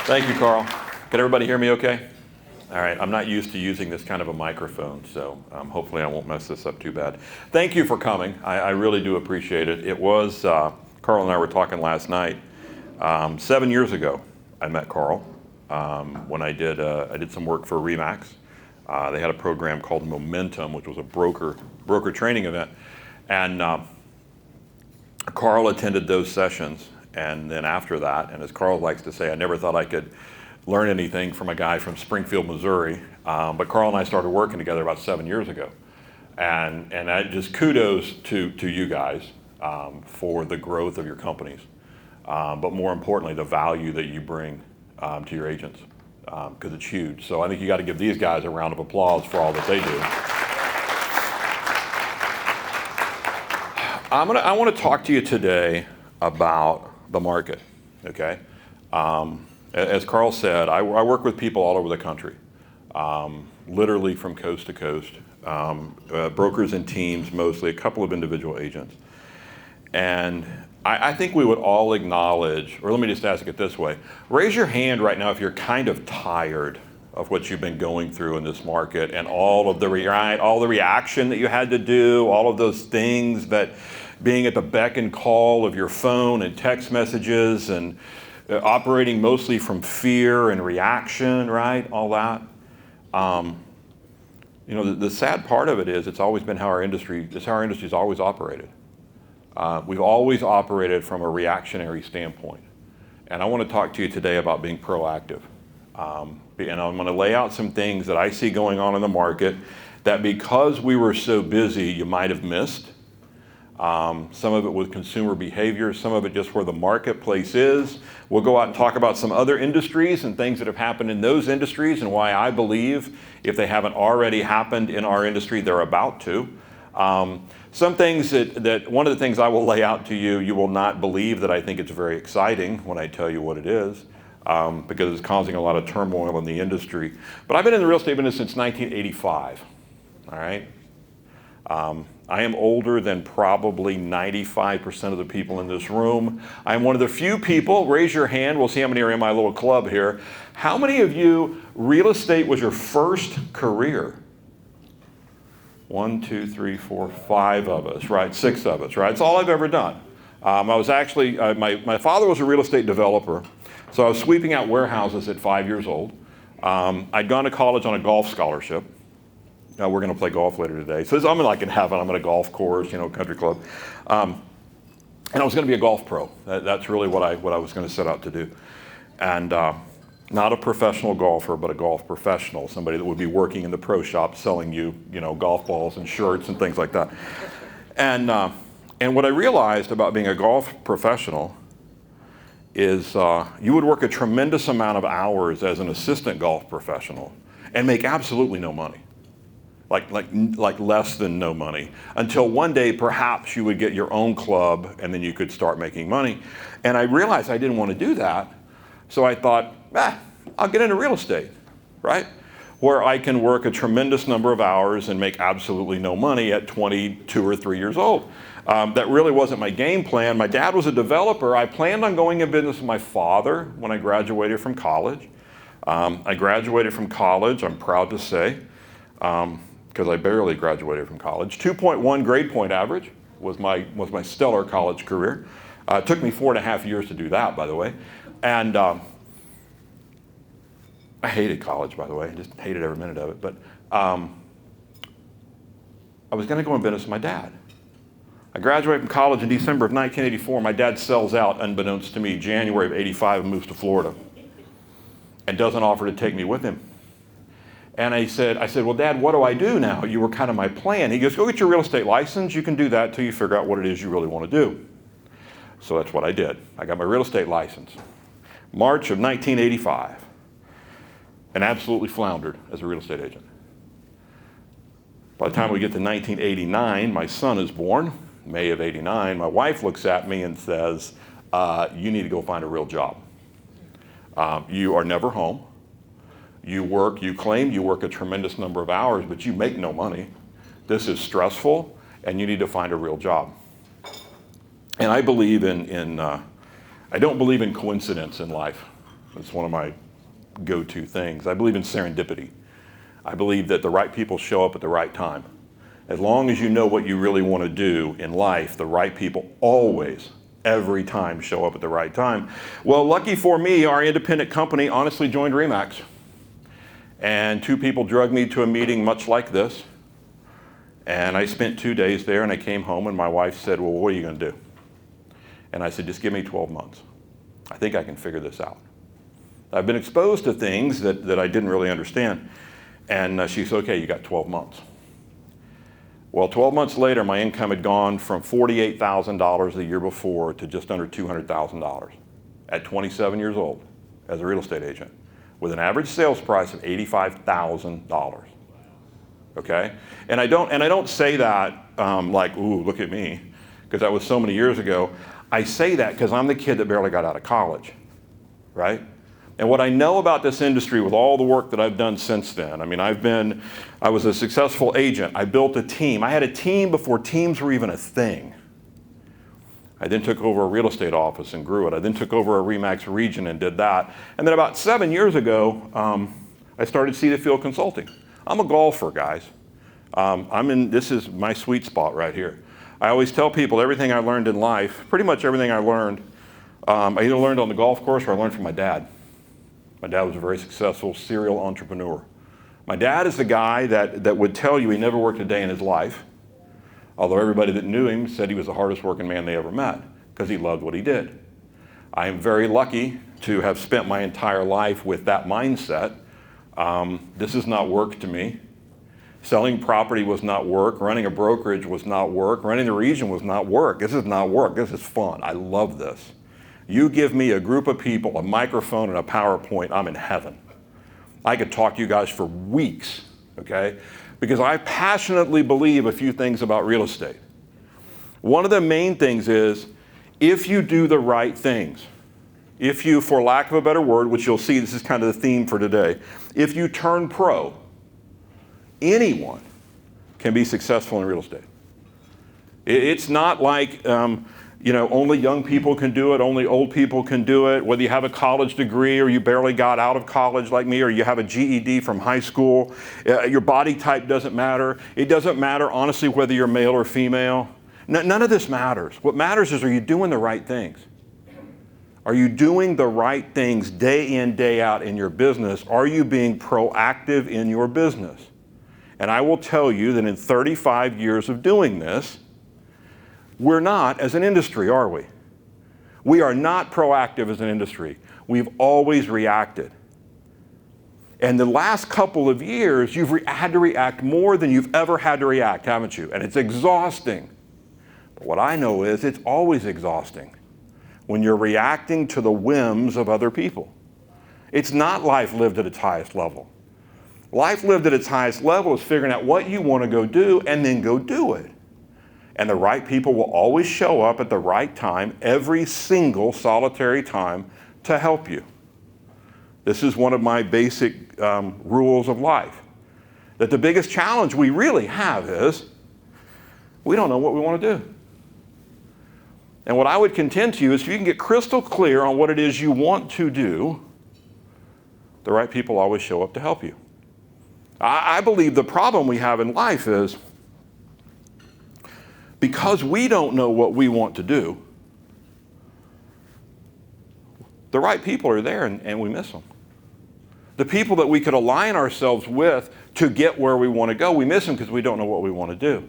Thank you, Carl. Can everybody hear me okay? All right, I'm not used to using this kind of a microphone, so hopefully I won't mess this up too bad. Thank you for coming. I really do appreciate it. It was, Carl and I were talking last night. 7 years ago, I met Carl when I did some work for Remax. They had a program called Momentum, which was a broker training event. And Carl attended those sessions. And then after that, and as Carl likes to say, I never thought I could learn anything from a guy from Springfield, Missouri. But Carl and I started working together about 7 years ago. And I just kudos to you guys for the growth of your companies. But more importantly, the value that you bring to your agents, because it's huge. So I think you got to give these guys a round of applause for all that they do. I want to talk to you today about the market, okay? As Carl said, I work with people all over the country, literally from coast to coast, brokers and teams mostly, a couple of individual agents. And I think we would all acknowledge, or let me just ask it this way, raise your hand right now if you're kind of tired of what you've been going through in this market and all of the reaction that you had to do, all of those things that being at the beck and call of your phone and text messages and operating mostly from fear and reaction, right? All that. The sad part of it is it's always been how our industry's always operated. We've always operated from a reactionary standpoint. And I want to talk to you today about being proactive. And I'm going to lay out some things that I see going on in the market that because we were so busy, you might have missed. Some of it with consumer behavior, some of it just where the marketplace is. We'll go out and talk about some other industries and things that have happened in those industries and why I believe if they haven't already happened in our industry, they're about to. Some things that one of the things I will lay out to you, you will not believe that I think it's very exciting when I tell you what it is, because it's causing a lot of turmoil in the industry. But I've been in the real estate business since 1985, all right? I am older than probably 95% of the people in this room. I'm one of the few people, raise your hand, we'll see how many are in my little club here. How many of you, real estate was your first career? 1, 2, 3, 4, 5 of us, right? 6 of us, right? It's all I've ever done. I was actually, my father was a real estate developer, so I was sweeping out warehouses at 5 years old. I'd gone to college on a golf scholarship. We're going to play golf later today. So I'm in heaven. I'm at a golf course, country club. And I was going to be a golf pro. That's really what I was going to set out to do. And not a professional golfer, but a golf professional, somebody that would be working in the pro shop selling you, golf balls and shirts and things like that. And what I realized about being a golf professional is you would work a tremendous amount of hours as an assistant golf professional and make absolutely no money. Like less than no money, until one day perhaps you would get your own club and then you could start making money. And I realized I didn't want to do that, so I thought, I'll get into real estate, right? Where I can work a tremendous number of hours and make absolutely no money at 22 or 3 years old. That really wasn't my game plan. My dad was a developer. I planned on going in business with my father when I graduated from college. I graduated from college, I'm proud to say, because I barely graduated from college. 2.1 grade point average was my stellar college career. It took me 4.5 years to do that, by the way. And I hated college, by the way. I just hated every minute of it. But I was going to go in business with my dad. I graduated from college in December of 1984. My dad sells out, unbeknownst to me, January of 85 and moves to Florida and doesn't offer to take me with him. And I said, well, Dad, what do I do now? You were kind of my plan. He goes, go get your real estate license. You can do that till you figure out what it is you really want to do. So that's what I did. I got my real estate license. March of 1985. And absolutely floundered as a real estate agent. By the time we get to 1989, my son is born, May of 89. My wife looks at me and says, you need to go find a real job. You are never home. You claim you work a tremendous number of hours, but you make no money. This is stressful, and you need to find a real job. And I believe I don't believe in coincidence in life. It's one of my go-to things. I believe in serendipity. I believe that the right people show up at the right time. As long as you know what you really want to do in life, the right people always, every time, show up at the right time. Well, lucky for me, our independent company honestly joined RE/MAX. And 2 people drugged me to a meeting much like this. And I spent 2 days there, and I came home, and my wife said, well, what are you going to do? And I said, just give me 12 months. I think I can figure this out. I've been exposed to things that I didn't really understand. And she said, okay, you got 12 months. Well, 12 months later, my income had gone from $48,000 the year before to just under $200,000 at 27 years old as a real estate agent with an average sales price of $85,000. Okay? And I don't say that like, ooh, look at me, because that was so many years ago. I say that because I'm the kid that barely got out of college, right? And what I know about this industry with all the work that I've done since then, I mean, I was a successful agent. I built a team. I had a team before teams were even a thing. I then took over a real estate office and grew it. I then took over a RE/MAX region and did that. And then about 7 years ago, I started Seed of Field Consulting. I'm a golfer, guys. This is my sweet spot right here. I always tell people everything I learned in life, pretty much everything I learned, I either learned on the golf course or I learned from my dad. My dad was a very successful serial entrepreneur. My dad is the guy that would tell you he never worked a day in his life, although everybody that knew him said he was the hardest working man they ever met because he loved what he did. I am very lucky to have spent my entire life with that mindset. This is not work to me. Selling property was not work. Running a brokerage was not work. Running the region was not work. This is not work. This is fun. I love this. You give me a group of people, a microphone, and a PowerPoint, I'm in heaven. I could talk to you guys for weeks, okay? Because I passionately believe a few things about real estate. One of the main things is, if you do the right things, if you, for lack of a better word, which you'll see, this is kind of the theme for today, if you turn pro, anyone can be successful in real estate. It's not like, only young people can do it, only old people can do it, whether you have a college degree or you barely got out of college like me, or you have a GED from high school. Your body type doesn't matter. It doesn't matter, honestly, whether you're male or female. None of this matters. What matters is, are you doing the right things? Are you doing the right things day in, day out in your business? Are you being proactive in your business? And I will tell you that in 35 years of doing this, we're not as an industry, are we? We are not proactive as an industry. We've always reacted. And the last couple of years, you've had to react more than you've ever had to react, haven't you? And it's exhausting. But what I know is it's always exhausting when you're reacting to the whims of other people. It's not life lived at its highest level. Life lived at its highest level is figuring out what you want to go do and then go do it. And the right people will always show up at the right time, every single solitary time, to help you. This is one of my basic rules of life. That the biggest challenge we really have is we don't know what we want to do. And what I would contend to you is, if you can get crystal clear on what it is you want to do, the right people always show up to help you. I believe the problem we have in life is, because we don't know what we want to do, the right people are there and we miss them. The people that we could align ourselves with to get where we want to go, we miss them because we don't know what we want to do.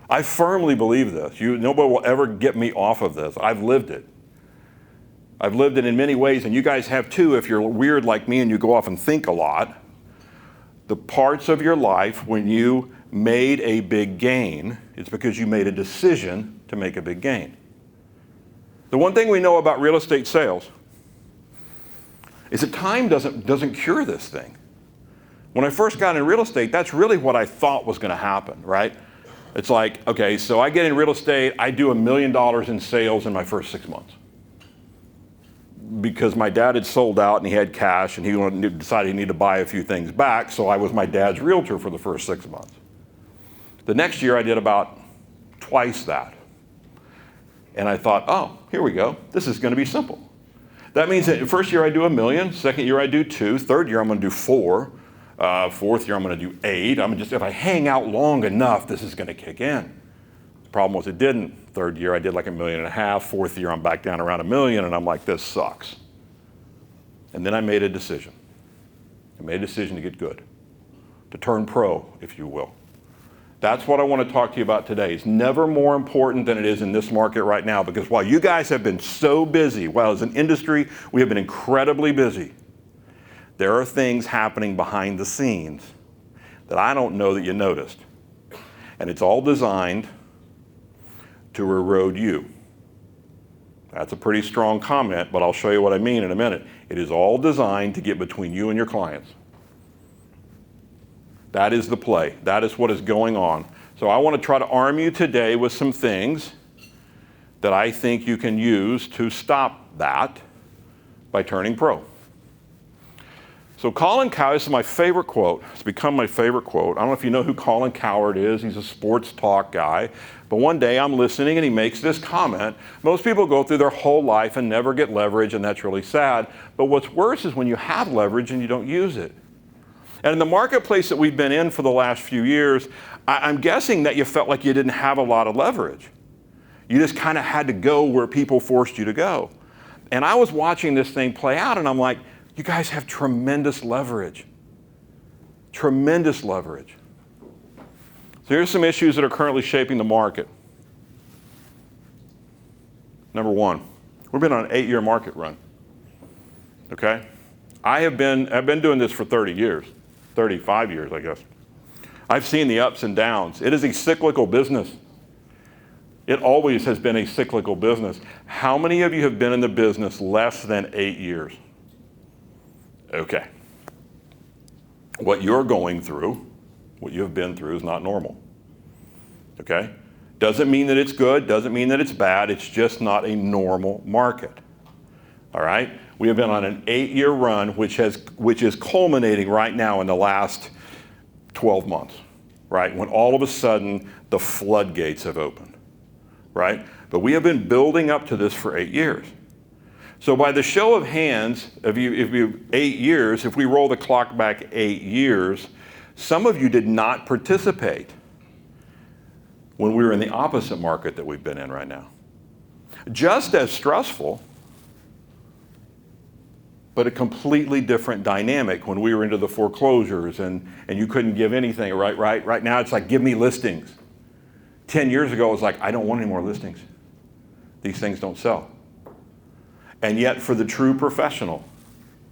I firmly believe this. Nobody will ever get me off of this. I've lived it. I've lived it in many ways, and you guys have too if you're weird like me and you go off and think a lot. The parts of your life when you made a big gain, it's because you made a decision to make a big gain. The one thing we know about real estate sales is that time doesn't cure this thing. When I first got in real estate, that's really what I thought was going to happen, right? It's like, okay, so I get in real estate, I do $1 million in sales in my first 6 months. Because my dad had sold out and he had cash and he decided he needed to buy a few things back, so I was my dad's realtor for the first 6 months. The next year I did about twice that. And I thought, oh, here we go. This is going to be simple. That means that first year I do $1 million, second year I do 2, third year I'm going to do 4, fourth year I'm going to do 8. If I hang out long enough, this is going to kick in. The problem was it didn't. Third year I did like $1.5 million. Fourth year I'm back down around $1 million, and I'm like, this sucks. And then I made a decision. I made a decision to get good, to turn pro, if you will. That's what I want to talk to you about today. It's never more important than it is in this market right now, because while you guys have been so busy, while as an industry we have been incredibly busy, there are things happening behind the scenes that I don't know that you noticed. And it's all designed to erode you. That's a pretty strong comment, but I'll show you what I mean in a minute. It is all designed to get between you and your clients. That is the play. That is what is going on. So I want to try to arm you today with some things that I think you can use to stop that by turning pro. So Colin Cowherd, this is my favorite quote. It's become my favorite quote. I don't know if you know who Colin Cowherd is. He's a sports talk guy. But one day I'm listening and he makes this comment. Most people go through their whole life and never get leverage, and that's really sad. But what's worse is when you have leverage and you don't use it. And in the marketplace that we've been in for the last few years, I'm guessing that you felt like you didn't have a lot of leverage. You just kind of had to go where people forced you to go. And I was watching this thing play out, and I'm like, you guys have tremendous leverage. Tremendous leverage. So here's some issues that are currently shaping the market. Number one, we've been on an 8-year market run. Okay? I've been doing this for 30 years. 35 years, I guess. I've seen the ups and downs. It is a cyclical business. It always has been a cyclical business. How many of you have been in the business less than 8 years? Okay. What you're going through, what you have been through, is not normal. Okay? Doesn't mean that it's good, doesn't mean that it's bad, it's just not a normal market. All right? We have been on an 8-year run, which is culminating right now in the last 12 months, right? When all of a sudden the floodgates have opened, right? But we have been building up to this for 8 years. So by the show of hands, if you 8 years, if we roll the clock back 8 years, some of you did not participate when we were in the opposite market that we've been in right now. Just as stressful, but a completely different dynamic when we were into the foreclosures and you couldn't give anything, right? Right now it's like, give me listings. 10 years ago it was like, I don't want any more listings. These things don't sell. And yet for the true professional,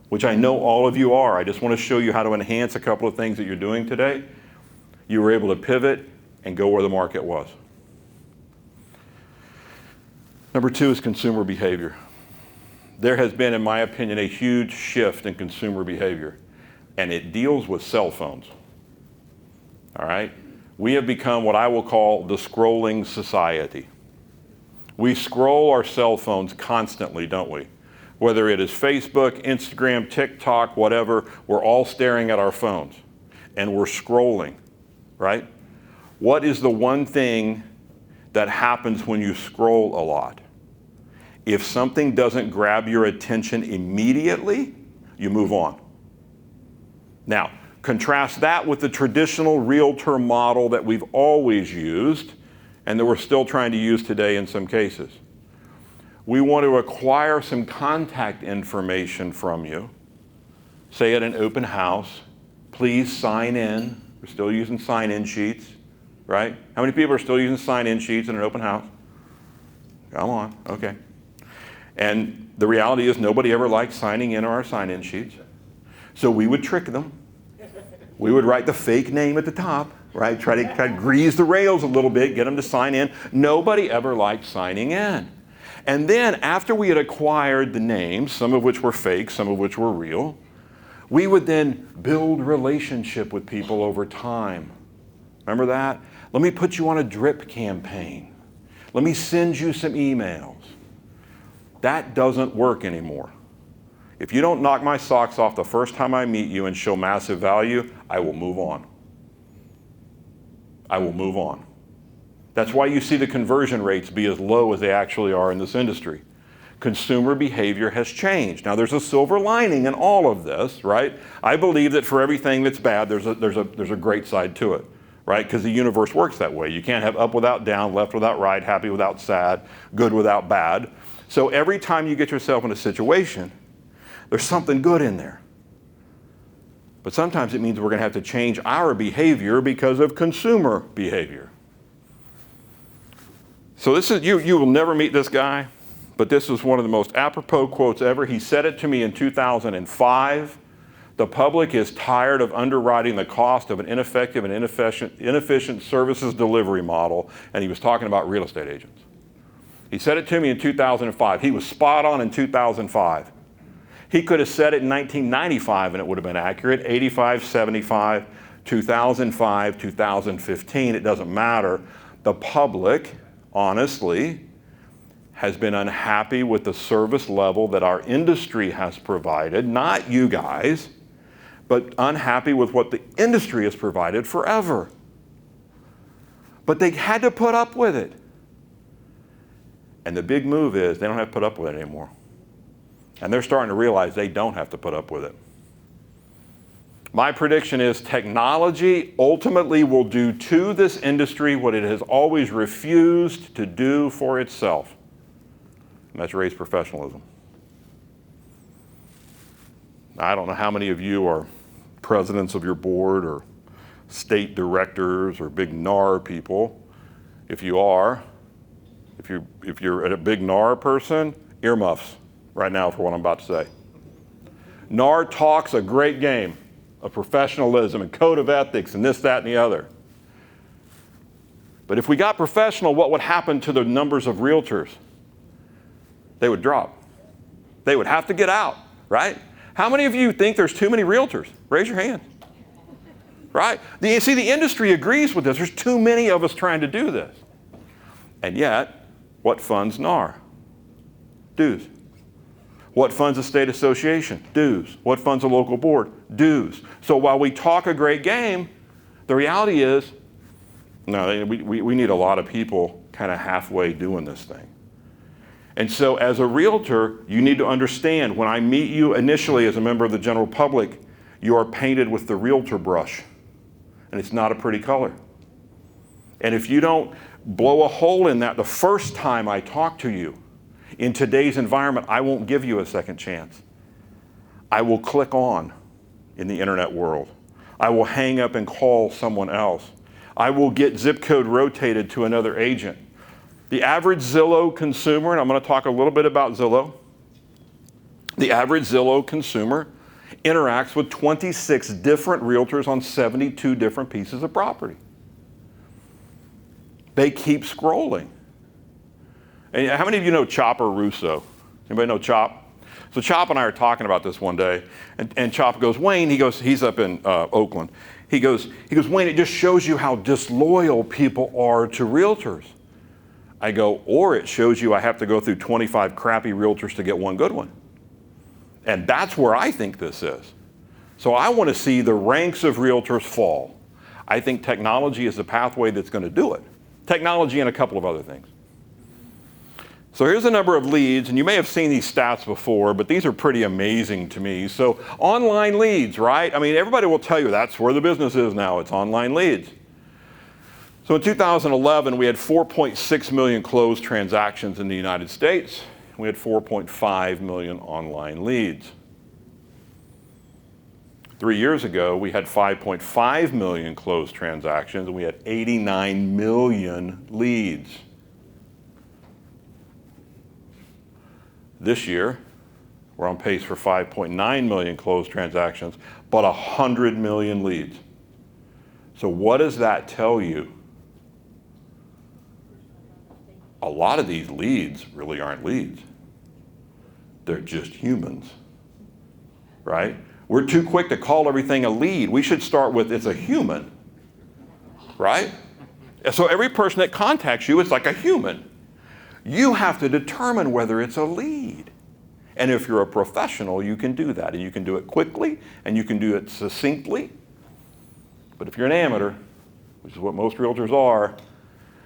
which I know all of you are, I just want to show you how to enhance a couple of things that you're doing today. You were able to pivot and go where the market was. Number 2 is consumer behavior. There has been, in my opinion, a huge shift in consumer behavior, and it deals with cell phones. All right? We have become what I will call the scrolling society. We scroll our cell phones constantly, don't we? Whether it is Facebook, Instagram, TikTok, whatever, we're all staring at our phones, and we're scrolling, right? What is the one thing that happens when you scroll a lot? If something doesn't grab your attention immediately, you move on. Now, contrast that with the traditional realtor model that we've always used and that we're still trying to use today in some cases. We want to acquire some contact information from you, say at an open house, please sign in. We're still using sign-in sheets, right? How many people are still using sign-in sheets in an open house? Come on, okay. And the reality is nobody ever liked signing in on our sign-in sheets. So we would trick them. We would write the fake name at the top, right? Try to kind of grease the rails a little bit, get them to sign in. Nobody ever liked signing in. And then after we had acquired the names, some of which were fake, some of which were real, we would then build relationship with people over time. Remember that? Let me put you on a drip campaign. Let me send you some emails. That doesn't work anymore. If you don't knock my socks off the first time I meet you and show massive value, I will move on. I will move on. That's why you see the conversion rates be as low as they actually are in this industry. Consumer behavior has changed. Now, there's a silver lining in all of this, right? I believe that for everything that's bad, there's a great side to it, right? Because the universe works that way. You can't have up without down, left without right, happy without sad, good without bad. So every time you get yourself in a situation, there's something good in there. But sometimes it means we're going to have to change our behavior because of consumer behavior. So this is, you will never meet this guy, but this is one of the most apropos quotes ever. He said it to me in 2005. The public is tired of underwriting the cost of an ineffective and inefficient services delivery model, and he was talking about real estate agents. He said it to me in 2005. He was spot on in 2005. He could have said it in 1995 and it would have been accurate. 85, 75, 2005, 2015, it doesn't matter. The public, honestly, has been unhappy with the service level that our industry has provided, not you guys, but unhappy with what the industry has provided forever. But they had to put up with it. And the big move is they don't have to put up with it anymore. And they're starting to realize they don't have to put up with it. My prediction is technology ultimately will do to this industry what it has always refused to do for itself. And that's raise professionalism. I don't know how many of you are presidents of your board or state directors or big NAR people. If you are, if you're a big NAR person, earmuffs right now for what I'm about to say. NAR talks a great game of professionalism and code of ethics and this, that, and the other. But if we got professional, what would happen to the numbers of realtors? They would drop. They would have to get out, right? How many of you think there's too many realtors? Raise your hand. Right? See, the industry agrees with this. There's too many of us trying to do this. And yet, what funds NAR? Dues. What funds a state association? Dues. What funds a local board? Dues. So while we talk a great game, the reality is, no, we need a lot of people kind of halfway doing this thing. And so as a realtor, you need to understand when I meet you initially as a member of the general public, you are painted with the realtor brush. And it's not a pretty color. And if you don't blow a hole in that the first time I talk to you, in today's environment, I won't give you a second chance. I will click on in the internet world. I will hang up and call someone else. I will get zip code rotated to another agent. The average Zillow consumer, and I'm going to talk a little bit about Zillow. The average Zillow consumer interacts with 26 different realtors on 72 different pieces of property. They keep scrolling. And how many of you know Chopper Russo? Anybody know Chop? So Chop and I are talking about this one day, and Chop goes, Wayne, he's up in Oakland. He goes, Wayne, it just shows you how disloyal people are to realtors. I go, or it shows you I have to go through 25 crappy realtors to get one good one. And that's where I think this is. So I want to see the ranks of realtors fall. I think technology is the pathway that's going to do it. Technology and a couple of other things. So here's a number of leads, and you may have seen these stats before, but these are pretty amazing to me. So online leads, right? I mean, everybody will tell you that's where the business is now. It's online leads. So in 2011, we had 4.6 million closed transactions in the United States. We had 4.5 million online leads. 3 years ago, we had 5.5 million closed transactions, and we had 89 million leads. This year, we're on pace for 5.9 million closed transactions, but 100 million leads. So what does that tell you? A lot of these leads really aren't leads. They're just humans, right? We're too quick to call everything a lead. We should start with it's a human, right? So every person that contacts you is like a human. You have to determine whether it's a lead. And if you're a professional, you can do that. And you can do it quickly, and you can do it succinctly. But if you're an amateur, which is what most realtors are,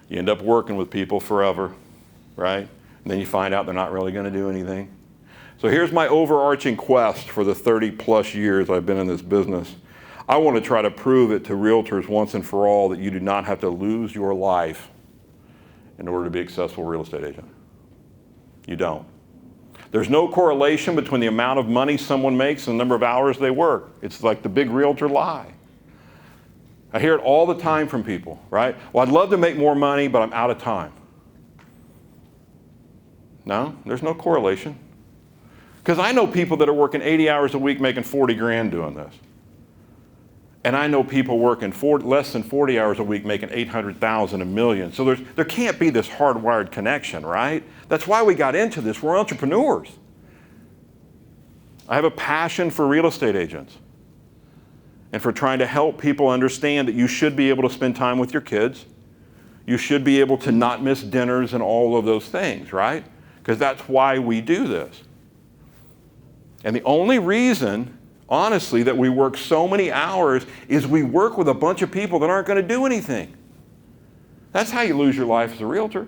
you end up working with people forever, right? And then you find out they're not really going to do anything. So here's my overarching quest for the 30 plus years I've been in this business. I want to try to prove it to realtors once and for all that you do not have to lose your life in order to be a successful real estate agent. You don't. There's no correlation between the amount of money someone makes and the number of hours they work. It's like the big realtor lie. I hear it all the time from people, right? Well, I'd love to make more money, but I'm out of time. No, there's no correlation. Because I know people that are working 80 hours a week making 40 grand doing this. And I know people working less than 40 hours a week making 800,000, $1 million. So there can't be this hardwired connection, right? That's why we got into this. We're entrepreneurs. I have a passion for real estate agents and for trying to help people understand that you should be able to spend time with your kids. You should be able to not miss dinners and all of those things, right? Because that's why we do this. And the only reason, honestly, that we work so many hours is we work with a bunch of people that aren't going to do anything. That's how you lose your life as a realtor.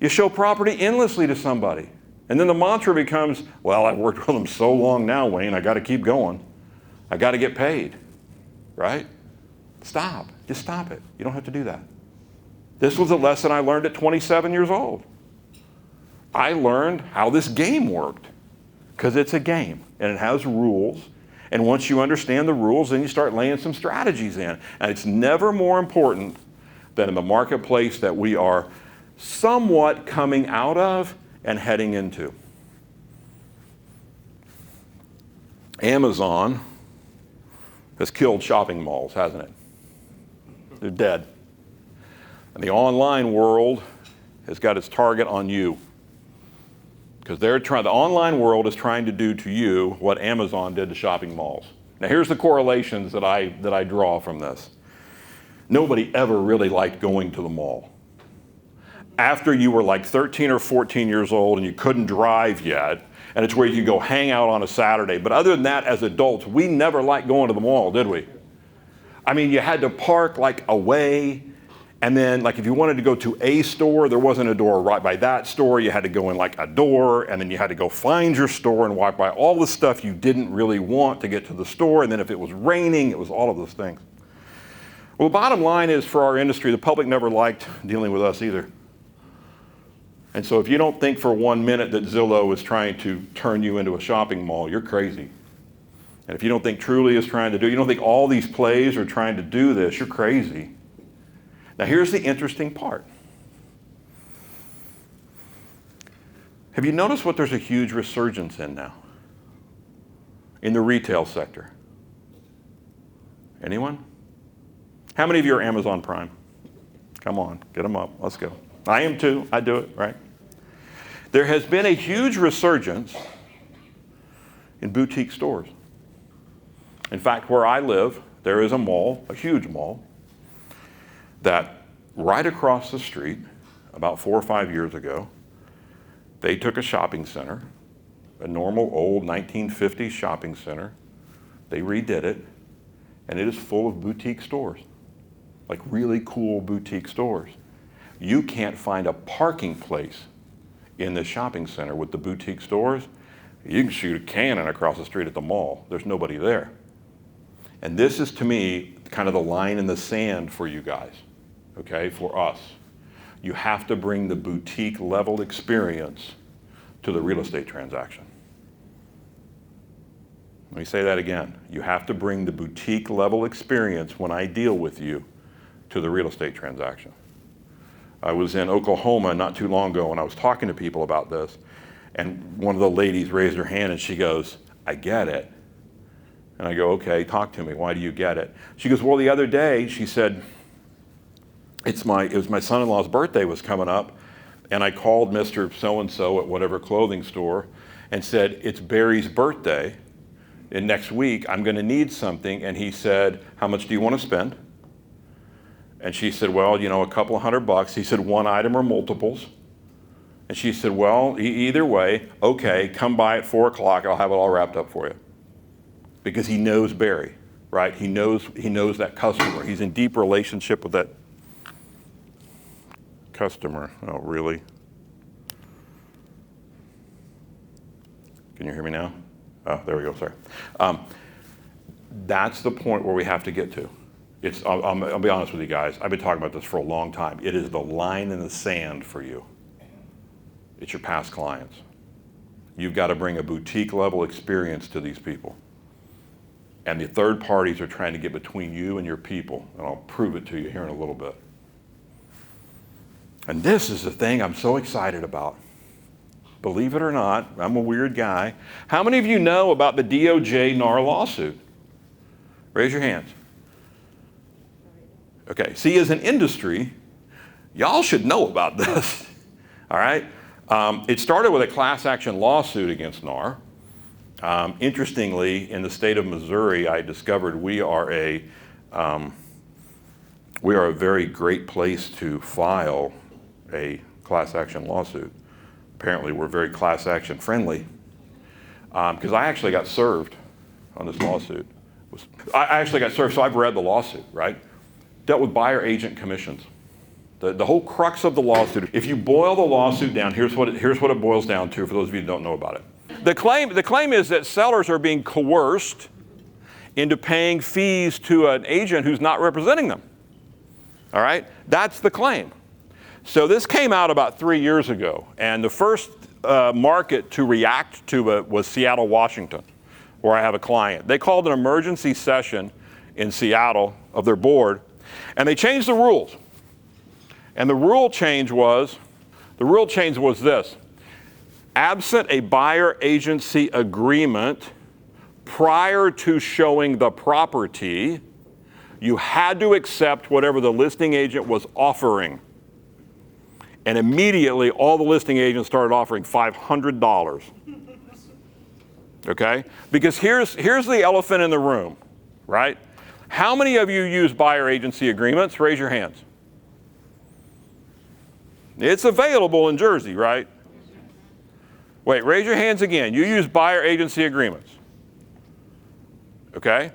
You show property endlessly to somebody. And then the mantra becomes, well, I've worked with them so long now, Wayne, I got to keep going. I got to get paid, right? Stop. Just stop it. You don't have to do that. This was a lesson I learned at 27 years old. I learned how this game worked. Because it's a game, and it has rules. And once you understand the rules, then you start laying some strategies in. And it's never more important than in the marketplace that we are somewhat coming out of and heading into. Amazon has killed shopping malls, hasn't it? They're dead. And the online world has got its target on you. Because the online world is trying to do to you what Amazon did to shopping malls. Now here's the correlations that I draw from this. Nobody ever really liked going to the mall. After you were like 13 or 14 years old and you couldn't drive yet, and it's where you could go hang out on a Saturday. But other than that, as adults, we never liked going to the mall, did we? I mean, you had to park like away. And then, like, if you wanted to go to a store, there wasn't a door right by that store. You had to go in like a door, and then you had to go find your store and walk by all the stuff you didn't really want to get to the store. And then if it was raining, it was all of those things. Well, the bottom line is, for our industry, the public never liked dealing with us either. And so if you don't think for 1 minute that Zillow is trying to turn you into a shopping mall, you're crazy. And if you don't think Truly is trying to do, you don't think all these plays are trying to do this, you're crazy. Now here's the interesting part. Have you noticed what there's a huge resurgence in now? In the retail sector. Anyone? How many of you are Amazon Prime? Come on, get them up, let's go. I am too, I do it, right? There has been a huge resurgence in boutique stores. In fact, where I live, there is a mall, a huge mall, that right across the street, about 4 or 5 years ago, they took a shopping center, a normal old 1950s shopping center, they redid it, and it is full of boutique stores, like really cool boutique stores. You can't find a parking place in this shopping center with the boutique stores. You can shoot a cannon across the street at the mall. There's nobody there. And this is, to me, kind of the line in the sand for you guys. Okay, for us. You have to bring the boutique level experience to the real estate transaction. Let me say that again. You have to bring the boutique level experience when I deal with you to the real estate transaction. I was in Oklahoma not too long ago and I was talking to people about this, and one of the ladies raised her hand and she goes, I get it. And I go, okay, talk to me. Why do you get it? She goes, well, the other day, she said, it was my son-in-law's birthday was coming up, and I called Mr. So-and-so at whatever clothing store and said, it's Barry's birthday, and next week I'm going to need something. And he said, how much do you want to spend? And she said, well, you know, a couple of $100. He said, one item or multiples? And she said, well, either way, okay, come by at 4 o'clock, I'll have it all wrapped up for you. Because he knows Barry, right? He knows that customer. He's in deep relationship with that customer. Oh, really? Can you hear me now? Oh, there we go, sorry. That's the point where we have to get to. I'll be honest with you guys, I've been talking about this for a long time. It is the line in the sand for you. It's your past clients. You've got to bring a boutique level experience to these people. And the third parties are trying to get between you and your people. And I'll prove it to you here in a little bit. And this is the thing I'm so excited about. Believe it or not, I'm a weird guy. How many of you know about the DOJ NAR lawsuit? Raise your hands. Okay, see, as an industry, y'all should know about this, all right? It started with a class action lawsuit against NAR. Interestingly, in the state of Missouri, I discovered we are a very great place to file a class action lawsuit. Apparently, we're very class action friendly, because I actually got served on this lawsuit. I actually got served, so I've read the lawsuit, right? Dealt with buyer agent commissions. The whole crux of the lawsuit, if you boil the lawsuit down, here's what it boils down to for those of you who don't know about it. The claim is that sellers are being coerced into paying fees to an agent who's not representing them. All right? That's the claim. So this came out about 3 years ago, and the first market to react to it was Seattle, Washington, where I have a client. They called an emergency session in Seattle of their board, and they changed the rules. And the rule change was this: absent a buyer agency agreement prior to showing the property, you had to accept whatever the listing agent was offering. And immediately, all the listing agents started offering $500. Okay? Because here's the elephant in the room, right? How many of you use buyer agency agreements? Raise your hands. It's available in Jersey, right? Wait, raise your hands again. You use buyer agency agreements. Okay?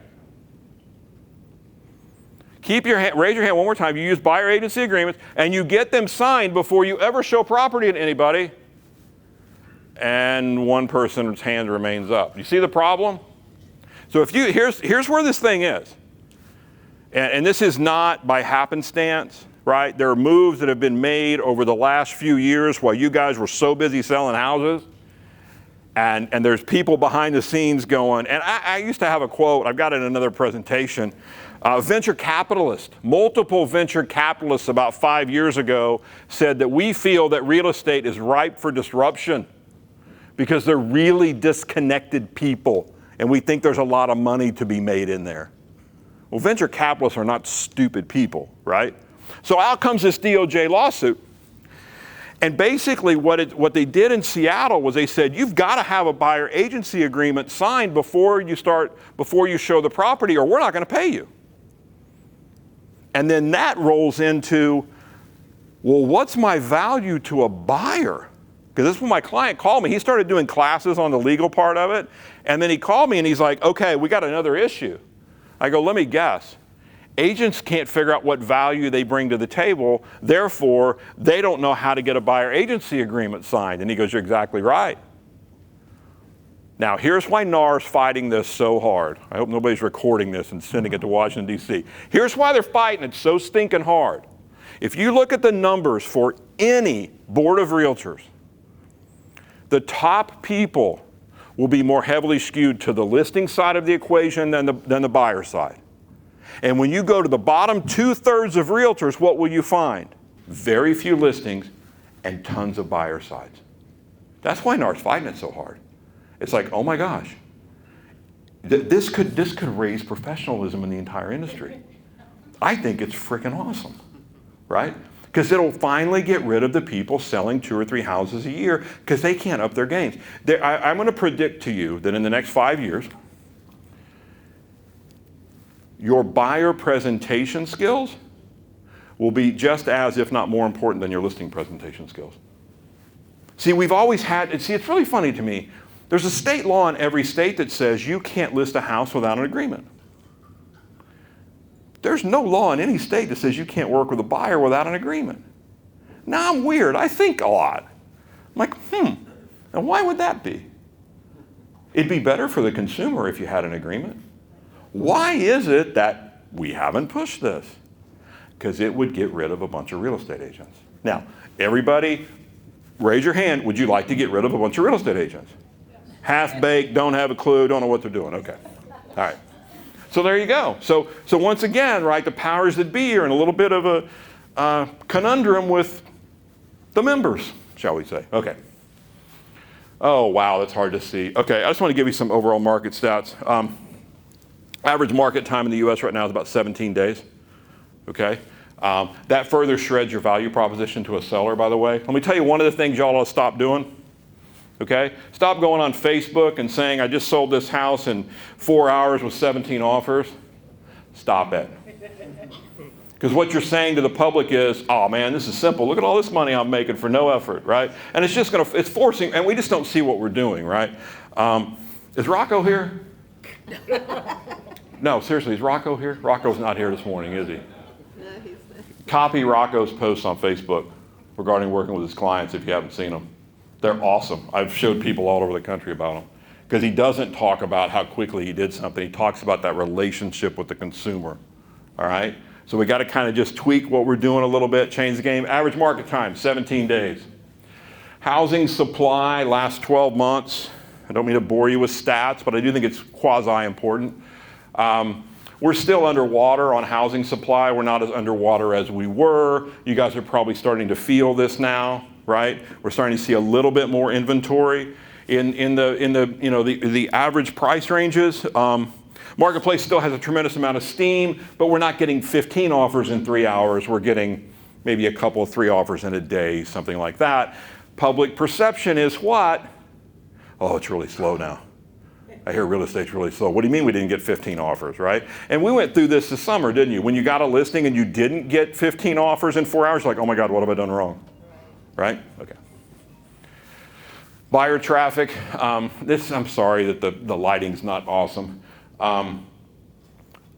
Raise your hand one more time. You use buyer agency agreements, and you get them signed before you ever show property to anybody. And one person's hand remains up. You see the problem? So here's where this thing is. And this is not by happenstance, right? There are moves that have been made over the last few years while you guys were so busy selling houses. And there's people behind the scenes going, and I used to have a quote, I've got it in another presentation. Venture capitalists, multiple venture capitalists about 5 years ago said that we feel that real estate is ripe for disruption because they're really disconnected people, and we think there's a lot of money to be made in there. Well, venture capitalists are not stupid people, right? So out comes this DOJ lawsuit. And basically what they did in Seattle was they said, you've got to have a buyer agency agreement signed before you show the property, or we're not going to pay you. And then that rolls into, well, what's my value to a buyer? Because this is when my client called me. He started doing classes on the legal part of it. And then he called me and he's like, okay, we got another issue. I go, let me guess. Agents can't figure out what value they bring to the table. Therefore, they don't know how to get a buyer agency agreement signed. And he goes, you're exactly right. Now, here's why NAR's fighting this so hard. I hope nobody's recording this and sending it to Washington, D.C. Here's why they're fighting it so stinking hard. If you look at the numbers for any board of realtors, the top people will be more heavily skewed to the listing side of the equation than the buyer side. And when you go to the bottom 2/3 of realtors, what will you find? Very few listings and tons of buyer sides. That's why NAR's fighting it so hard. It's like, oh my gosh, this could raise professionalism in the entire industry. I think it's freaking awesome, right? Because it'll finally get rid of the people selling 2 or 3 houses a year because they can't up their games. I'm going to predict to you that in the next 5 years, your buyer presentation skills will be just as, if not more important than your listing presentation skills. See, we've always had, it's really funny to me. There's a state law in every state that says you can't list a house without an agreement. There's no law in any state that says you can't work with a buyer without an agreement. Now I'm weird. I think a lot. I'm like, and why would that be? It'd be better for the consumer if you had an agreement. Why is it that we haven't pushed this? Because it would get rid of a bunch of real estate agents. Now, everybody, raise your hand. Would you like to get rid of a bunch of real estate agents? Half-baked, don't have a clue, don't know what they're doing. Okay. All right. So there you go. So once again, right, the powers that be are in a little bit of a conundrum with the members, shall we say. Okay. Oh, wow, that's hard to see. Okay, I just want to give you some overall market stats. Average market time in the U.S. right now is about 17 days. Okay. That further shreds your value proposition to a seller, by the way. Let me tell you one of the things y'all ought to stop doing. Okay? Stop going on Facebook and saying, I just sold this house in 4 hours with 17 offers. Stop it. Because what you're saying to the public is, oh man, this is simple. Look at all this money I'm making for no effort, right? And it's just going to, it's forcing, and we just don't see what we're doing, right? Is Rocco here? No, seriously, is Rocco here? Rocco's not here this morning, is he? No, he's not. Copy Rocco's posts on Facebook regarding working with his clients if you haven't seen them. They're awesome. I've showed people all over the country about them. Because he doesn't talk about how quickly he did something. He talks about that relationship with the consumer. All right? So we got to kind of just tweak what we're doing a little bit, change the game. Average market time, 17 days. Housing supply, last 12 months. I don't mean to bore you with stats, but I do think it's quasi-important. We're still underwater on housing supply. We're not as underwater as we were. You guys are probably starting to feel this now, right? We're starting to see a little bit more inventory in the average price ranges. Marketplace still has a tremendous amount of steam, but we're not getting 15 offers in 3 hours. We're getting maybe a couple of 3 offers in a day, something like that. Public perception is what? Oh, it's really slow now. I hear real estate's really slow. What do you mean we didn't get 15 offers, right? And we went through this summer, didn't you? When you got a listing and you didn't get 15 offers in 4 hours, like, oh my God, what have I done wrong? Right? Okay. Buyer traffic. I'm sorry that the lighting's not awesome.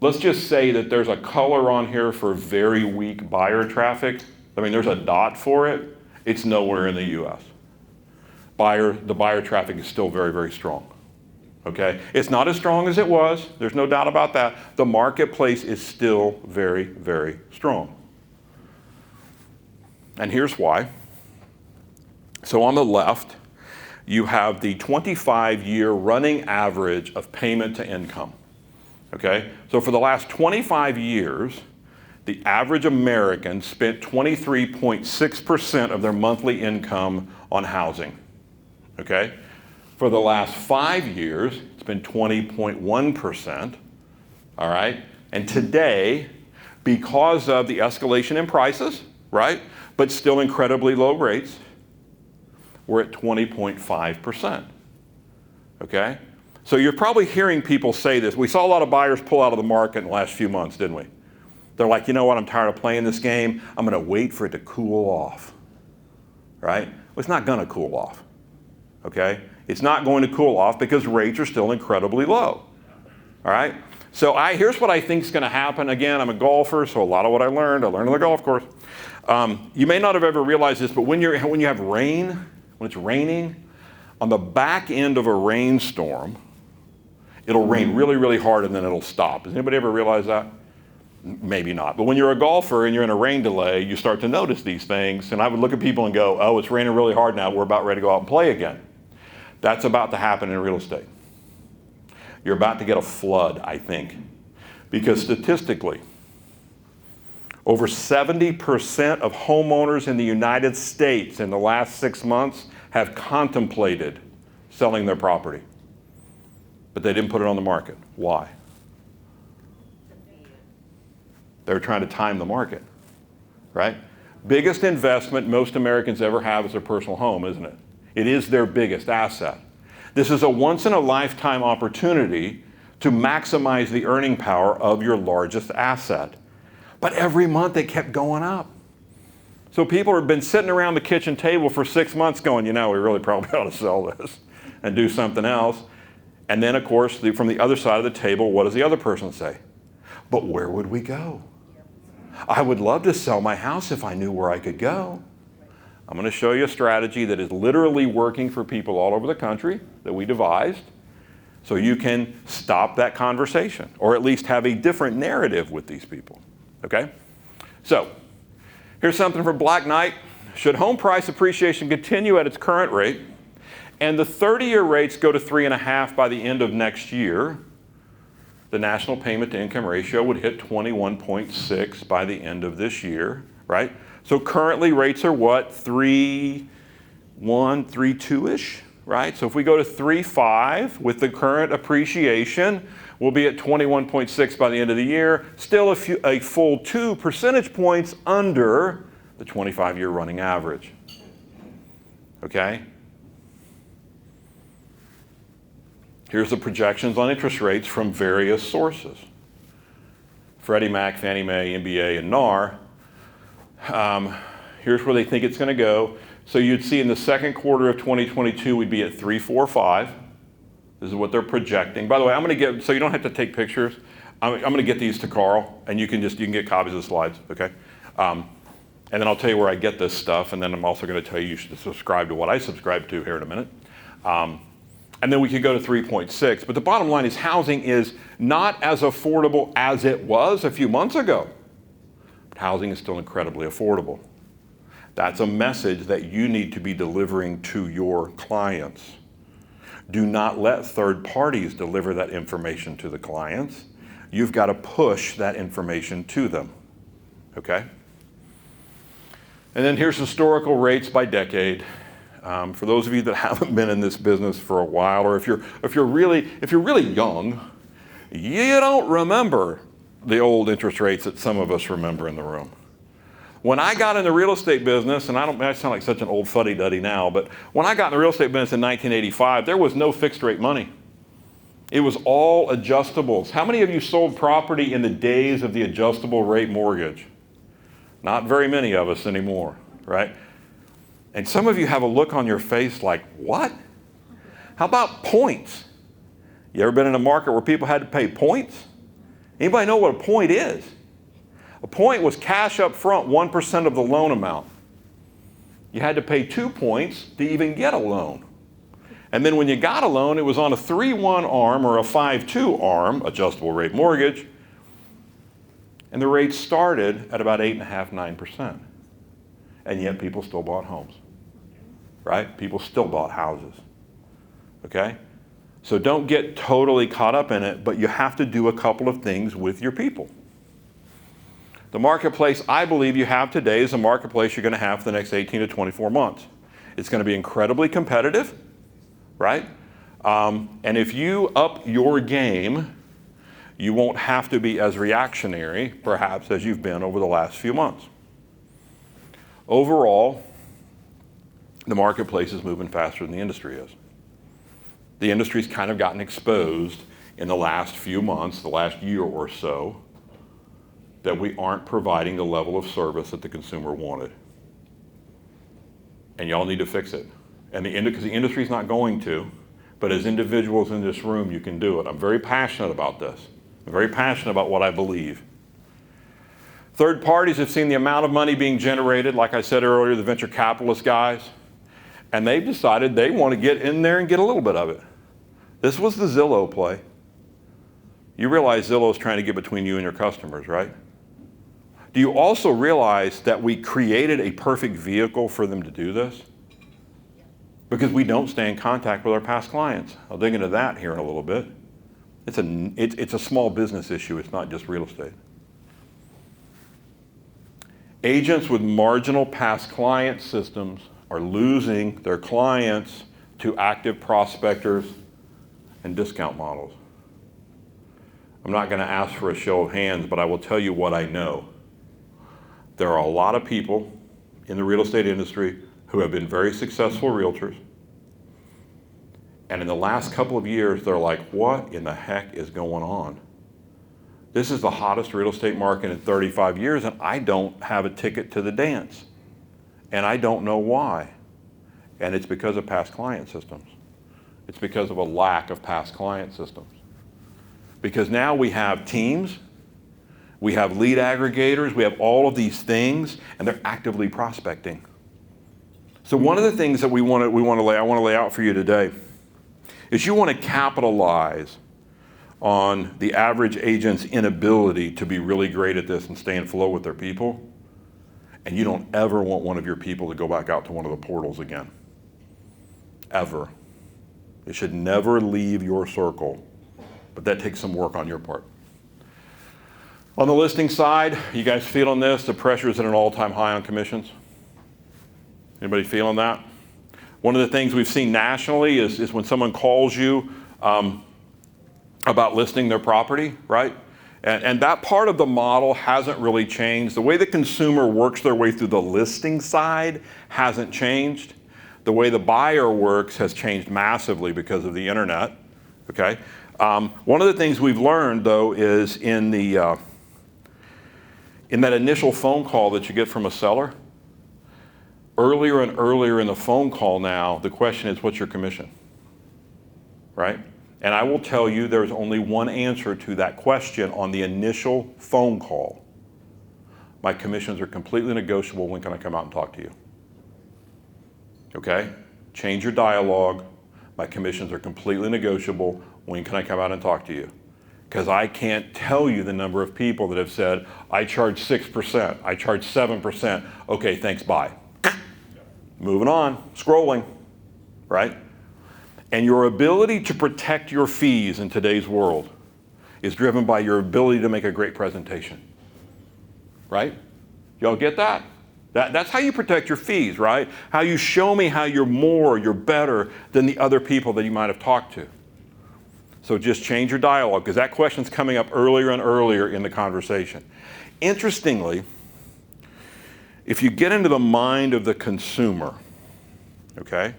Let's just say that there's a color on here for very weak buyer traffic. I mean, there's a dot for it. It's nowhere in the U.S. The buyer traffic is still very, very strong. Okay? It's not as strong as it was. There's no doubt about that. The marketplace is still very, very strong. And here's why. So on the left, you have the 25-year running average of payment to income. Okay? So for the last 25 years, the average American spent 23.6% of their monthly income on housing. Okay? For the last 5 years, it's been 20.1%. All right? And today, because of the escalation in prices, right, but still incredibly low rates, we're at 20.5%. Okay? So you're probably hearing people say this. We saw a lot of buyers pull out of the market in the last few months, didn't we? They're like, you know what, I'm tired of playing this game. I'm going to wait for it to cool off. Right? Well, it's not going to cool off. Okay? It's not going to cool off because rates are still incredibly low. All right? So here's what I think is going to happen. Again, I'm a golfer, so a lot of what I learned on the golf course. You may not have ever realized this, but when you have rain, when it's raining, on the back end of a rainstorm, it'll rain really, really hard and then it'll stop. Has anybody ever realized that? Maybe not. But when you're a golfer and you're in a rain delay, you start to notice these things. And I would look at people and go, oh, it's raining really hard now. We're about ready to go out and play again. That's about to happen in real estate. You're about to get a flood, I think. Because statistically, over 70% of homeowners in the United States in the last 6 months have contemplated selling their property. But they didn't put it on the market. Why? They're trying to time the market, right? Biggest investment most Americans ever have is their personal home, isn't it? It is their biggest asset. This is a once-in-a-lifetime opportunity to maximize the earning power of your largest asset. But every month it kept going up. So people have been sitting around the kitchen table for 6 months going, you know, we really probably ought to sell this and do something else. And then, of course, from the other side of the table, what does the other person say? But where would we go? I would love to sell my house if I knew where I could go. I'm going to show you a strategy that is literally working for people all over the country that we devised. So you can stop that conversation, or at least have a different narrative with these people, okay? So here's something for Black Knight. Should home price appreciation continue at its current rate, and the 30-year rates go to 3.5 by the end of next year, the national payment to income ratio would hit 21.6 by the end of this year, right? So currently rates are what, 3.1, 3.2-ish, right? So if we go to 3.5 with the current appreciation, we'll be at 21.6 by the end of the year, still a full 2 percentage points under the 25-year running average, okay? Here's the projections on interest rates from various sources. Freddie Mac, Fannie Mae, MBA, and NAR. Here's where they think it's going to go. So you'd see in the second quarter of 2022, we'd be at 3.45. This is what they're projecting. By the way, I'm going to get, so you don't have to take pictures. I'm going to get these to Carl, and you can get copies of the slides, okay? And then I'll tell you where I get this stuff, and then I'm also going to tell you should subscribe to what I subscribe to here in a minute. And then we could go to 3.6. But the bottom line is housing is not as affordable as it was a few months ago. But housing is still incredibly affordable. That's a message that you need to be delivering to your clients. Do not let third parties deliver that information to the clients. You've got to push that information to them, okay? And then here's historical rates by decade. For those of you that haven't been in this business for a while, or if you're really young, you don't remember the old interest rates that some of us remember in the room. When I got in the real estate business, and I sound like such an old fuddy-duddy now, but when I got in the real estate business in 1985, there was no fixed rate money. It was all adjustables. How many of you sold property in the days of the adjustable rate mortgage? Not very many of us anymore, right? And some of you have a look on your face like, what? How about points? You ever been in a market where people had to pay points? Anybody know what a point is? A point was cash up front, 1% of the loan amount. You had to pay 2 points to even get a loan. And then when you got a loan, it was on a 3-1 arm or a 5-2 arm, adjustable rate mortgage, and the rates started at about 8.5%, 9%. And yet people still bought homes, right? People still bought houses, okay? So don't get totally caught up in it, but you have to do a couple of things with your people. The marketplace I believe you have today is a marketplace you're going to have for the next 18 to 24 months. It's going to be incredibly competitive, right? And if you up your game, you won't have to be as reactionary, perhaps, as you've been over the last few months. Overall, the marketplace is moving faster than the industry is. The industry's kind of gotten exposed in the last few months, the last year or so, that we aren't providing the level of service that the consumer wanted. And y'all need to fix it. And because the industry's not going to, but as individuals in this room, you can do it. I'm very passionate about this. I'm very passionate about what I believe. Third parties have seen the amount of money being generated, like I said earlier, the venture capitalist guys, and they've decided they want to get in there and get a little bit of it. This was the Zillow play. You realize Zillow's trying to get between you and your customers, right? Do you also realize that we created a perfect vehicle for them to do this? Because we don't stay in contact with our past clients. I'll dig into that here in a little bit. It's a small business issue. It's not just real estate. Agents with marginal past client systems are losing their clients to active prospectors and discount models. I'm not going to ask for a show of hands, but I will tell you what I know. There are a lot of people in the real estate industry who have been very successful realtors. And in the last couple of years, they're like, what in the heck is going on? This is the hottest real estate market in 35 years, and I don't have a ticket to the dance. And I don't know why. And it's because of past client systems. It's because of a lack of past client systems. Because now we have teams, we have lead aggregators, we have all of these things, and they're actively prospecting. So one of the things that I want to lay out for you today is you want to capitalize on the average agent's inability to be really great at this and stay in flow with their people. And you don't ever want one of your people to go back out to one of the portals again. Ever. It should never leave your circle. But that takes some work on your part. On the listing side, you guys feeling this? The pressure is at an all-time high on commissions. Anybody feeling that? One of the things we've seen nationally is when someone calls you about listing their property, right? And that part of the model hasn't really changed. The way the consumer works their way through the listing side hasn't changed. The way the buyer works has changed massively because of the internet, okay? One of the things we've learned, though, is in that initial phone call that you get from a seller, earlier and earlier in the phone call now, the question is, what's your commission, right? And I will tell you there's only one answer to that question on the initial phone call. My commissions are completely negotiable. When can I come out and talk to you? Okay? Change your dialogue. My commissions are completely negotiable. When can I come out and talk to you? Because I can't tell you the number of people that have said, I charge 6%, I charge 7%. Okay, thanks, bye. Moving on, scrolling, right? And your ability to protect your fees in today's world is driven by your ability to make a great presentation, right? Y'all get that? That's how you protect your fees, right? How you show me how you're better than the other people that you might have talked to. So just change your dialogue, because that question's coming up earlier and earlier in the conversation. Interestingly, if you get into the mind of the consumer, okay,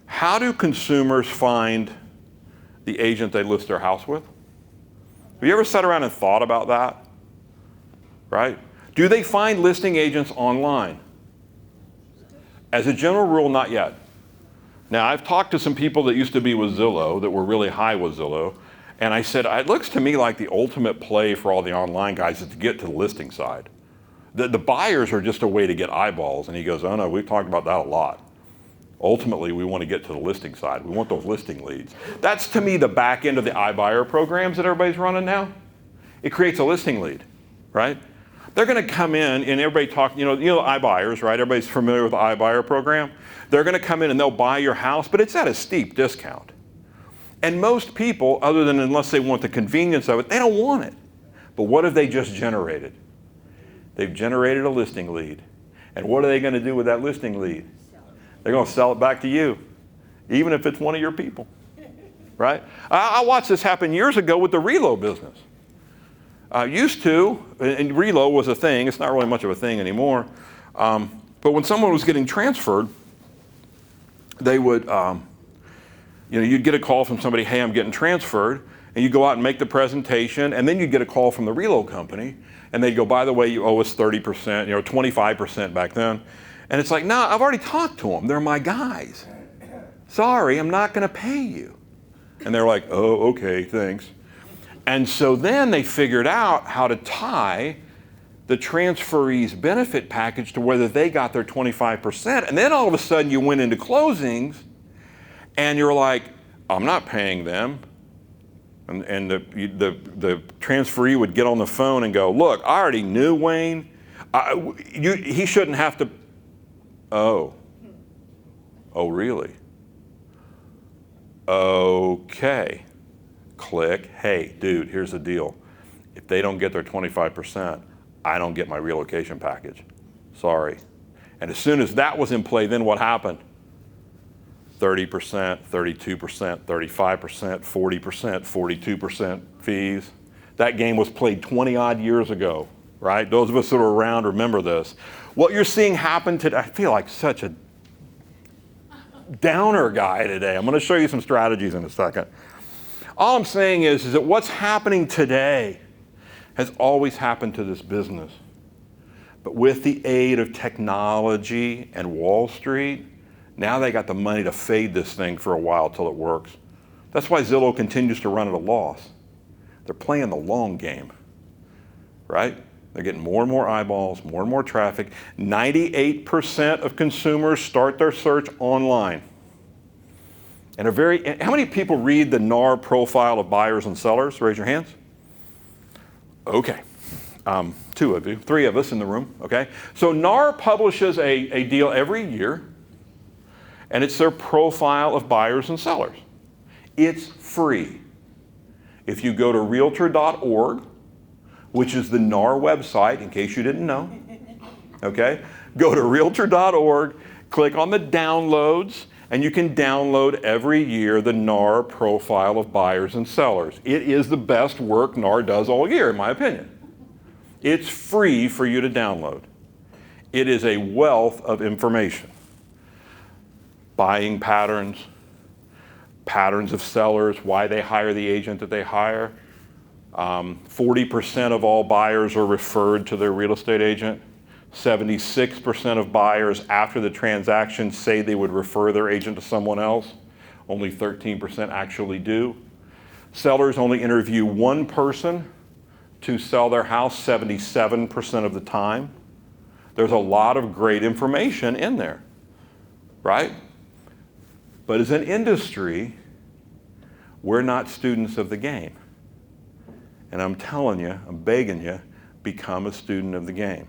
how do consumers find the agent they list their house with? Have you ever sat around and thought about that? Right? Do they find listing agents online? As a general rule, not yet. Now, I've talked to some people that used to be with Zillow, that were really high with Zillow, and I said, it looks to me like the ultimate play for all the online guys is to get to the listing side. The buyers are just a way to get eyeballs. And he goes, oh no, we've talked about that a lot. Ultimately, we want to get to the listing side. We want those listing leads. That's, to me, the back end of the iBuyer programs that everybody's running now. It creates a listing lead, right? They're going to come in, and everybody talk, you know iBuyers, right? Everybody's familiar with the iBuyer program. They're going to come in and they'll buy your house, but it's at a steep discount. And most people, other than unless they want the convenience of it, they don't want it. But what have they just generated? They've generated a listing lead. And what are they going to do with that listing lead? They're going to sell it back to you, even if it's one of your people, right? I watched this happen years ago with the reload business. Used to, and reload was a thing. It's not really much of a thing anymore. But when someone was getting transferred, they would, you'd get a call from somebody, hey, I'm getting transferred, and you go out and make the presentation, and then you'd get a call from the reload company, and they'd go, by the way, you owe us 30%, 25% back then. And it's like, no, I've already talked to them. They're my guys. Sorry, I'm not going to pay you. And they're like, oh, okay, thanks. And so then they figured out how to tie the transferee's benefit package to whether they got their 25%. And then all of a sudden you went into closings and you're like, I'm not paying them. And the transferee would get on the phone and go, look, I already knew Wayne. He shouldn't have to. Oh, really? Okay. Click. Hey, dude, here's the deal. If they don't get their 25%, I don't get my relocation package. Sorry. And as soon as that was in play, then what happened? 30%, 32%, 35%, 40%, 42% fees. That game was played 20 odd years ago, right? Those of us that are around remember this. What you're seeing happen today, I feel like such a downer guy today. I'm going to show you some strategies in a second. All I'm saying is that what's happening today has always happened to this business. But with the aid of technology and Wall Street, now they got the money to fade this thing for a while till it works. That's why Zillow continues to run at a loss. They're playing the long game, right? They're getting more and more eyeballs, more and more traffic. 98% of consumers start their search online. And how many people read the NAR profile of buyers and sellers? Raise your hands. Okay. 2 of you, 3 of us in the room, okay? So NAR publishes a deal every year, and it's their profile of buyers and sellers. It's free. If you go to realtor.org, which is the NAR website, in case you didn't know, okay? Go to realtor.org, click on the downloads, and you can download every year the NAR profile of buyers and sellers. It is the best work NAR does all year, in my opinion. It's free for you to download. It is a wealth of information. Buying patterns, patterns of sellers, why they hire the agent that they hire. 40% of all buyers are referred to their real estate agent. 76% of buyers after the transaction say they would refer their agent to someone else. Only 13% actually do. Sellers only interview one person to sell their house 77% of the time. There's a lot of great information in there, right? But as an industry, we're not students of the game. And I'm telling you, I'm begging you, become a student of the game.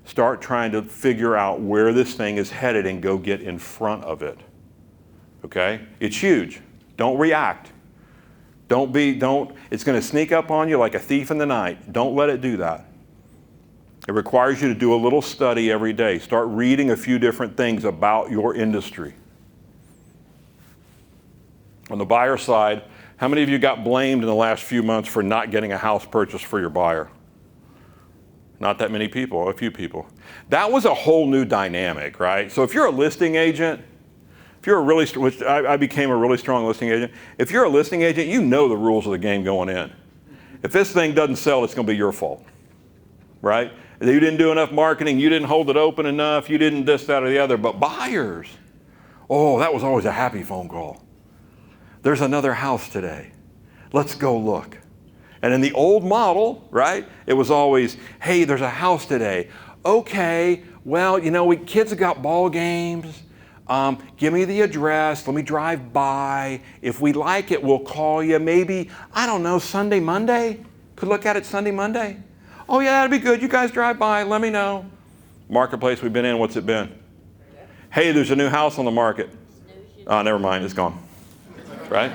Start trying to figure out where this thing is headed and go get in front of it. Okay? It's huge. Don't react. It's going to sneak up on you like a thief in the night. Don't let it do that. It requires you to do a little study every day. Start reading a few different things about your industry. On the buyer side, how many of you got blamed in the last few months for not getting a house purchased for your buyer? Not that many people, a few people. That was a whole new dynamic, right? So if you're a listing agent, I became a really strong listing agent. If you're a listing agent, you know the rules of the game going in. If this thing doesn't sell, it's going to be your fault, right? You didn't do enough marketing, you didn't hold it open enough, you didn't this, that, or the other. But buyers, oh, that was always a happy phone call. There's another house today. Let's go look. And in the old model, right, it was always, hey, there's a house today. Okay, well, kids have got ball games. Give me the address. Let me drive by. If we like it, we'll call you. Maybe, I don't know, Sunday, Monday? Could look at it Sunday, Monday? Oh, yeah, that'd be good. You guys drive by. Let me know. Marketplace we've been in, what's it been? Hey, there's a new house on the market. Oh, never mind. It's gone. Right?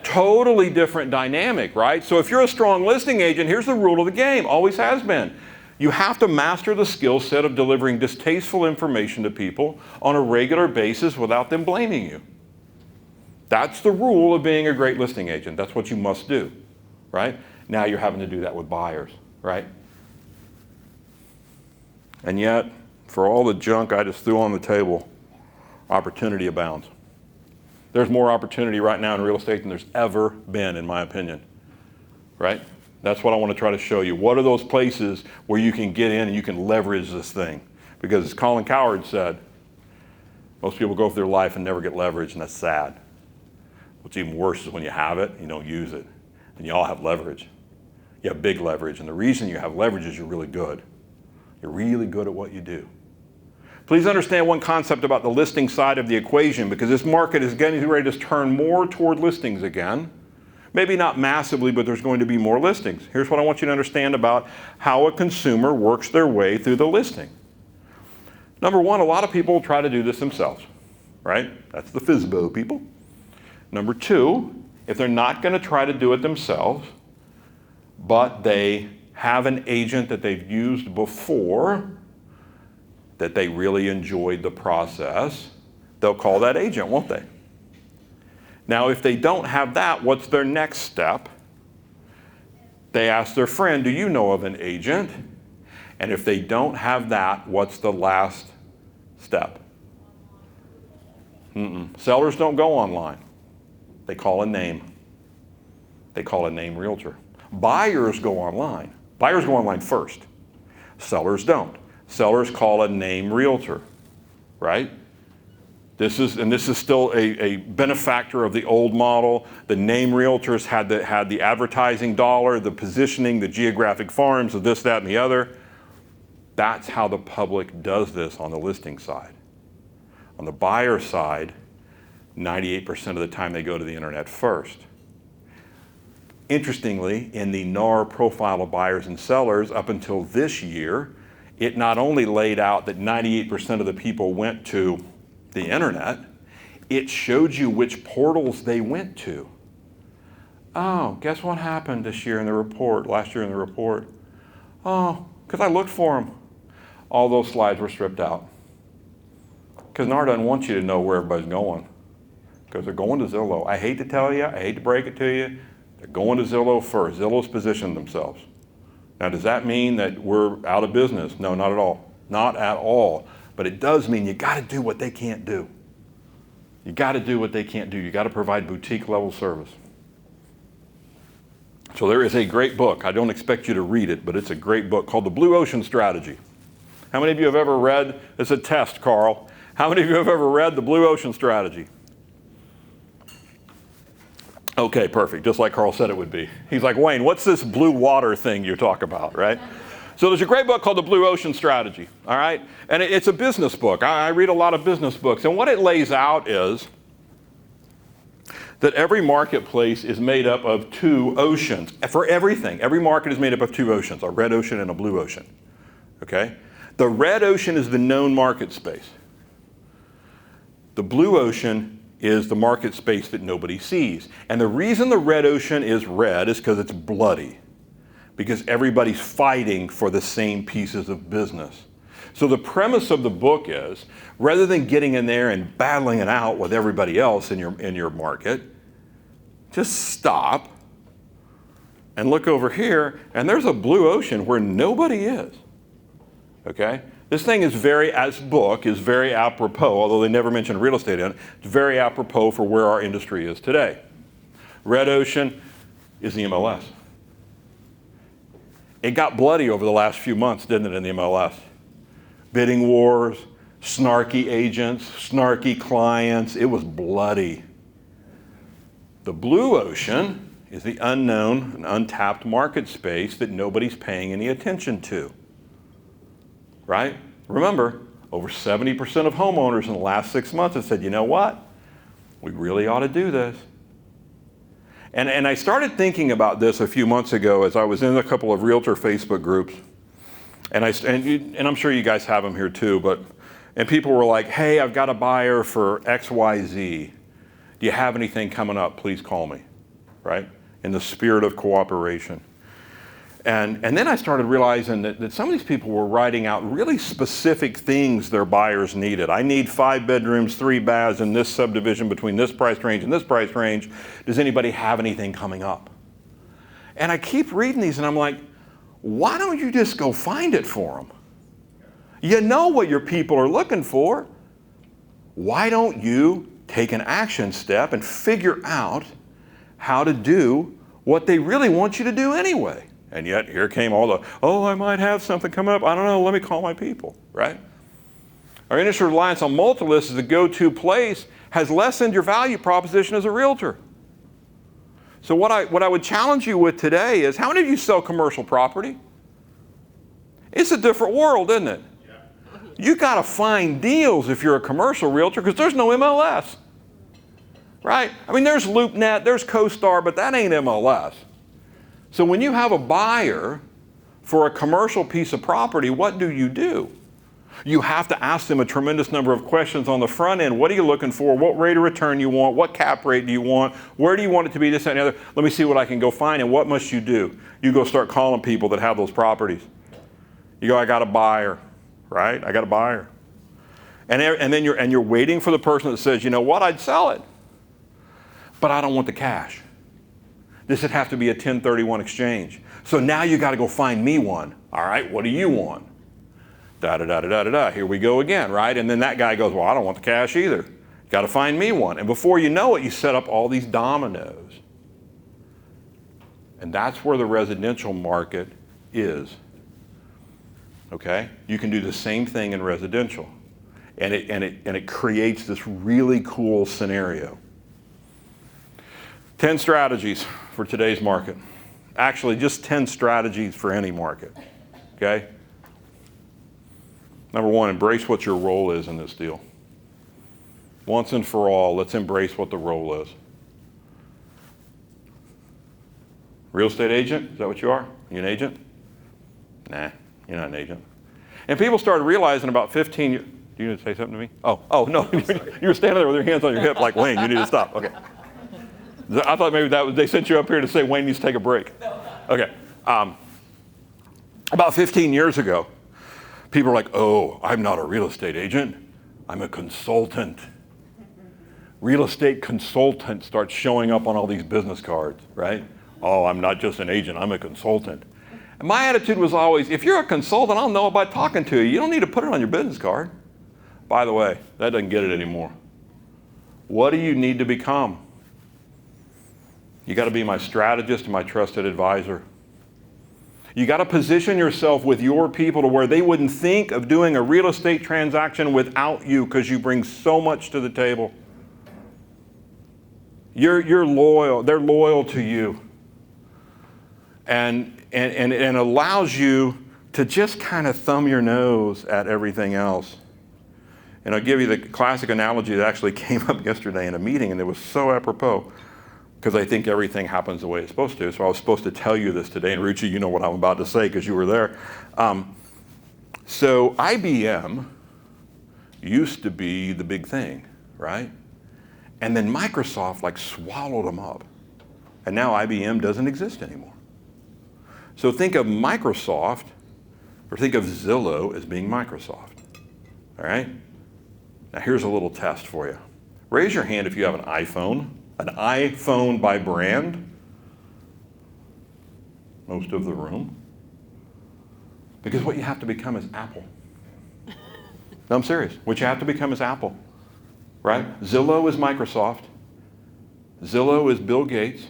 Totally different dynamic, right? So if you're a strong listing agent, here's the rule of the game. Always has been. You have to master the skill set of delivering distasteful information to people on a regular basis without them blaming you. That's the rule of being a great listing agent. That's what you must do, right? Now you're having to do that with buyers, right? And yet, for all the junk I just threw on the table, opportunity abounds. There's more opportunity right now in real estate than there's ever been, in my opinion, right? That's what I want to try to show you. What are those places where you can get in and you can leverage this thing? Because as Colin Cowherd said, most people go through their life and never get leverage, and that's sad. What's even worse is when you have it, you don't use it. And you all have leverage. You have big leverage, and the reason you have leverage is you're really good. You're really good at what you do. Please understand one concept about the listing side of the equation, because this market is getting ready to turn more toward listings again. Maybe not massively, but there's going to be more listings. Here's what I want you to understand about how a consumer works their way through the listing. Number one, a lot of people try to do this themselves, right? That's the FSBO people. Number two, if they're not going to try to do it themselves, but they have an agent that they've used before, that they really enjoyed the process, they'll call that agent, won't they? Now, if they don't have that, what's their next step? They ask their friend, do you know of an agent? And if they don't have that, what's the last step? Sellers don't go online. They call a name. They call a name realtor. Buyers go online. Buyers go online first. Sellers don't. Sellers call a name realtor, right? This is still a benefactor of the old model. The name realtors had the advertising dollar, the positioning, the geographic farms, the this, that, and the other. That's how the public does this on the listing side. On the buyer side, 98% of the time they go to the internet first. Interestingly, in the NAR profile of buyers and sellers up until this year, it not only laid out that 98% of the people went to the internet, it showed you which portals they went to. Oh, guess what happened this year in the report, last year in the report? Oh, because I looked for them. All those slides were stripped out. Because NAR doesn't want you to know where everybody's going. Because they're going to Zillow. I hate to tell you, I hate to break it to you, they're going to Zillow first. Zillow's positioned themselves. Now, does that mean that we're out of business? No, not at all. Not at all. But it does mean you got to do what they can't do. You got to do what they can't do. You got to provide boutique level service. So there is a great book. I don't expect you to read it, but it's a great book called The Blue Ocean Strategy. How many of you have ever read, it's a test, Carl. How many of you have ever read The Blue Ocean Strategy? Okay, perfect, just like Carl said it would be. He's like, Wayne, what's this blue water thing you talk about, right? So there's a great book called The Blue Ocean Strategy, all right? And it's a business book. I read a lot of business books. And what it lays out is that every marketplace is made up of two oceans. For everything, every market is made up of two oceans, a red ocean and a blue ocean, okay? The red ocean is the known market space. The blue ocean is the market space that nobody sees. And the reason the red ocean is red is because it's bloody, because everybody's fighting for the same pieces of business. So the premise of the book is, rather than getting in there and battling it out with everybody else in your market, just stop and look over here, and there's a blue ocean where nobody is, okay? This thing is very apropos, although they never mention real estate in it, it's very apropos for where our industry is today. Red ocean is the MLS. It got bloody over the last few months, didn't it, in the MLS? Bidding wars, snarky agents, snarky clients, it was bloody. The blue ocean is the unknown and untapped market space that nobody's paying any attention to. Right? Remember, over 70% of homeowners in the last 6 months have said, you know what? We really ought to do this. And I started thinking about this a few months ago as I was in a couple of realtor Facebook groups. And I'm sure you guys have them here too, and people were like, hey, I've got a buyer for XYZ. Do you have anything coming up? Please call me, right? In the spirit of cooperation. And then I started realizing that some of these people were writing out really specific things their buyers needed. I need 5 bedrooms, 3 baths in this subdivision between this price range and this price range. Does anybody have anything coming up? And I keep reading these and I'm like, why don't you just go find it for them? You know what your people are looking for. Why don't you take an action step and figure out how to do what they really want you to do anyway? And yet here came all the, oh, I might have something coming up. I don't know, let me call my people, right? Our industry reliance on multi-list as a go-to place has lessened your value proposition as a realtor. So what I would challenge you with today is, how many of you sell commercial property? It's a different world, isn't it? Yeah. You got to find deals if you're a commercial realtor because there's no MLS, right? I mean, there's LoopNet, there's CoStar, but that ain't MLS. So when you have a buyer for a commercial piece of property, what do? You have to ask them a tremendous number of questions on the front end. What are you looking for? What rate of return you want? What cap rate do you want? Where do you want it to be? This, that, and the other. Let me see what I can go find. And what must you do? You go start calling people that have those properties. You go, I got a buyer, right? I got a buyer. And then you're waiting for the person that says, you know what, I'd sell it, but I don't want the cash. This would have to be a 1031 exchange. So now you got to go find me one. All right, what do you want? Da-da-da-da-da-da. Here we go again, right? And then that guy goes, well, I don't want the cash either. Got to find me one. And before you know it, you set up all these dominoes. And that's where the residential market is. Okay? You can do the same thing in residential. And it creates this really cool scenario. 10 strategies for today's market. Actually, just 10 strategies for any market. Okay? Number one, embrace what your role is in this deal. Once and for all, let's embrace what the role is. Real estate agent, is that what you are? You an agent? Nah, you're not an agent. And people started realizing about 15 years, do you need to say something to me? Oh, no, you were standing there with your hands on your hip like, Wayne, you need to stop. Okay. I thought maybe they sent you up here to say Wayne needs to take a break. Okay. About 15 years ago, people were like, oh, I'm not a real estate agent. I'm a consultant. Real estate consultant starts showing up on all these business cards, right? Oh, I'm not just an agent, I'm a consultant. And my attitude was always, if you're a consultant, I'll know by talking to you. You don't need to put it on your business card. By the way, that doesn't get it anymore. What do you need to become? You got to be my strategist and my trusted advisor. You got to position yourself with your people to where they wouldn't think of doing a real estate transaction without you because you bring so much to the table. You're loyal. They're loyal to you. And it allows you to just kind of thumb your nose at everything else. And I'll give you the classic analogy that actually came up yesterday in a meeting, and it was so apropos because I think everything happens the way it's supposed to. So I was supposed to tell you this today, and Ruchi, you know what I'm about to say because you were there. So IBM used to be the big thing, right? And then Microsoft swallowed them up. And now IBM doesn't exist anymore. So think of Microsoft, or think of Zillow as being Microsoft, all right? Now here's a little test for you. Raise your hand if you have an iPhone by brand. Most of the room. Because what you have to become is Apple. No, I'm serious. What you have to become is Apple, right? Zillow is Microsoft. Zillow is Bill Gates.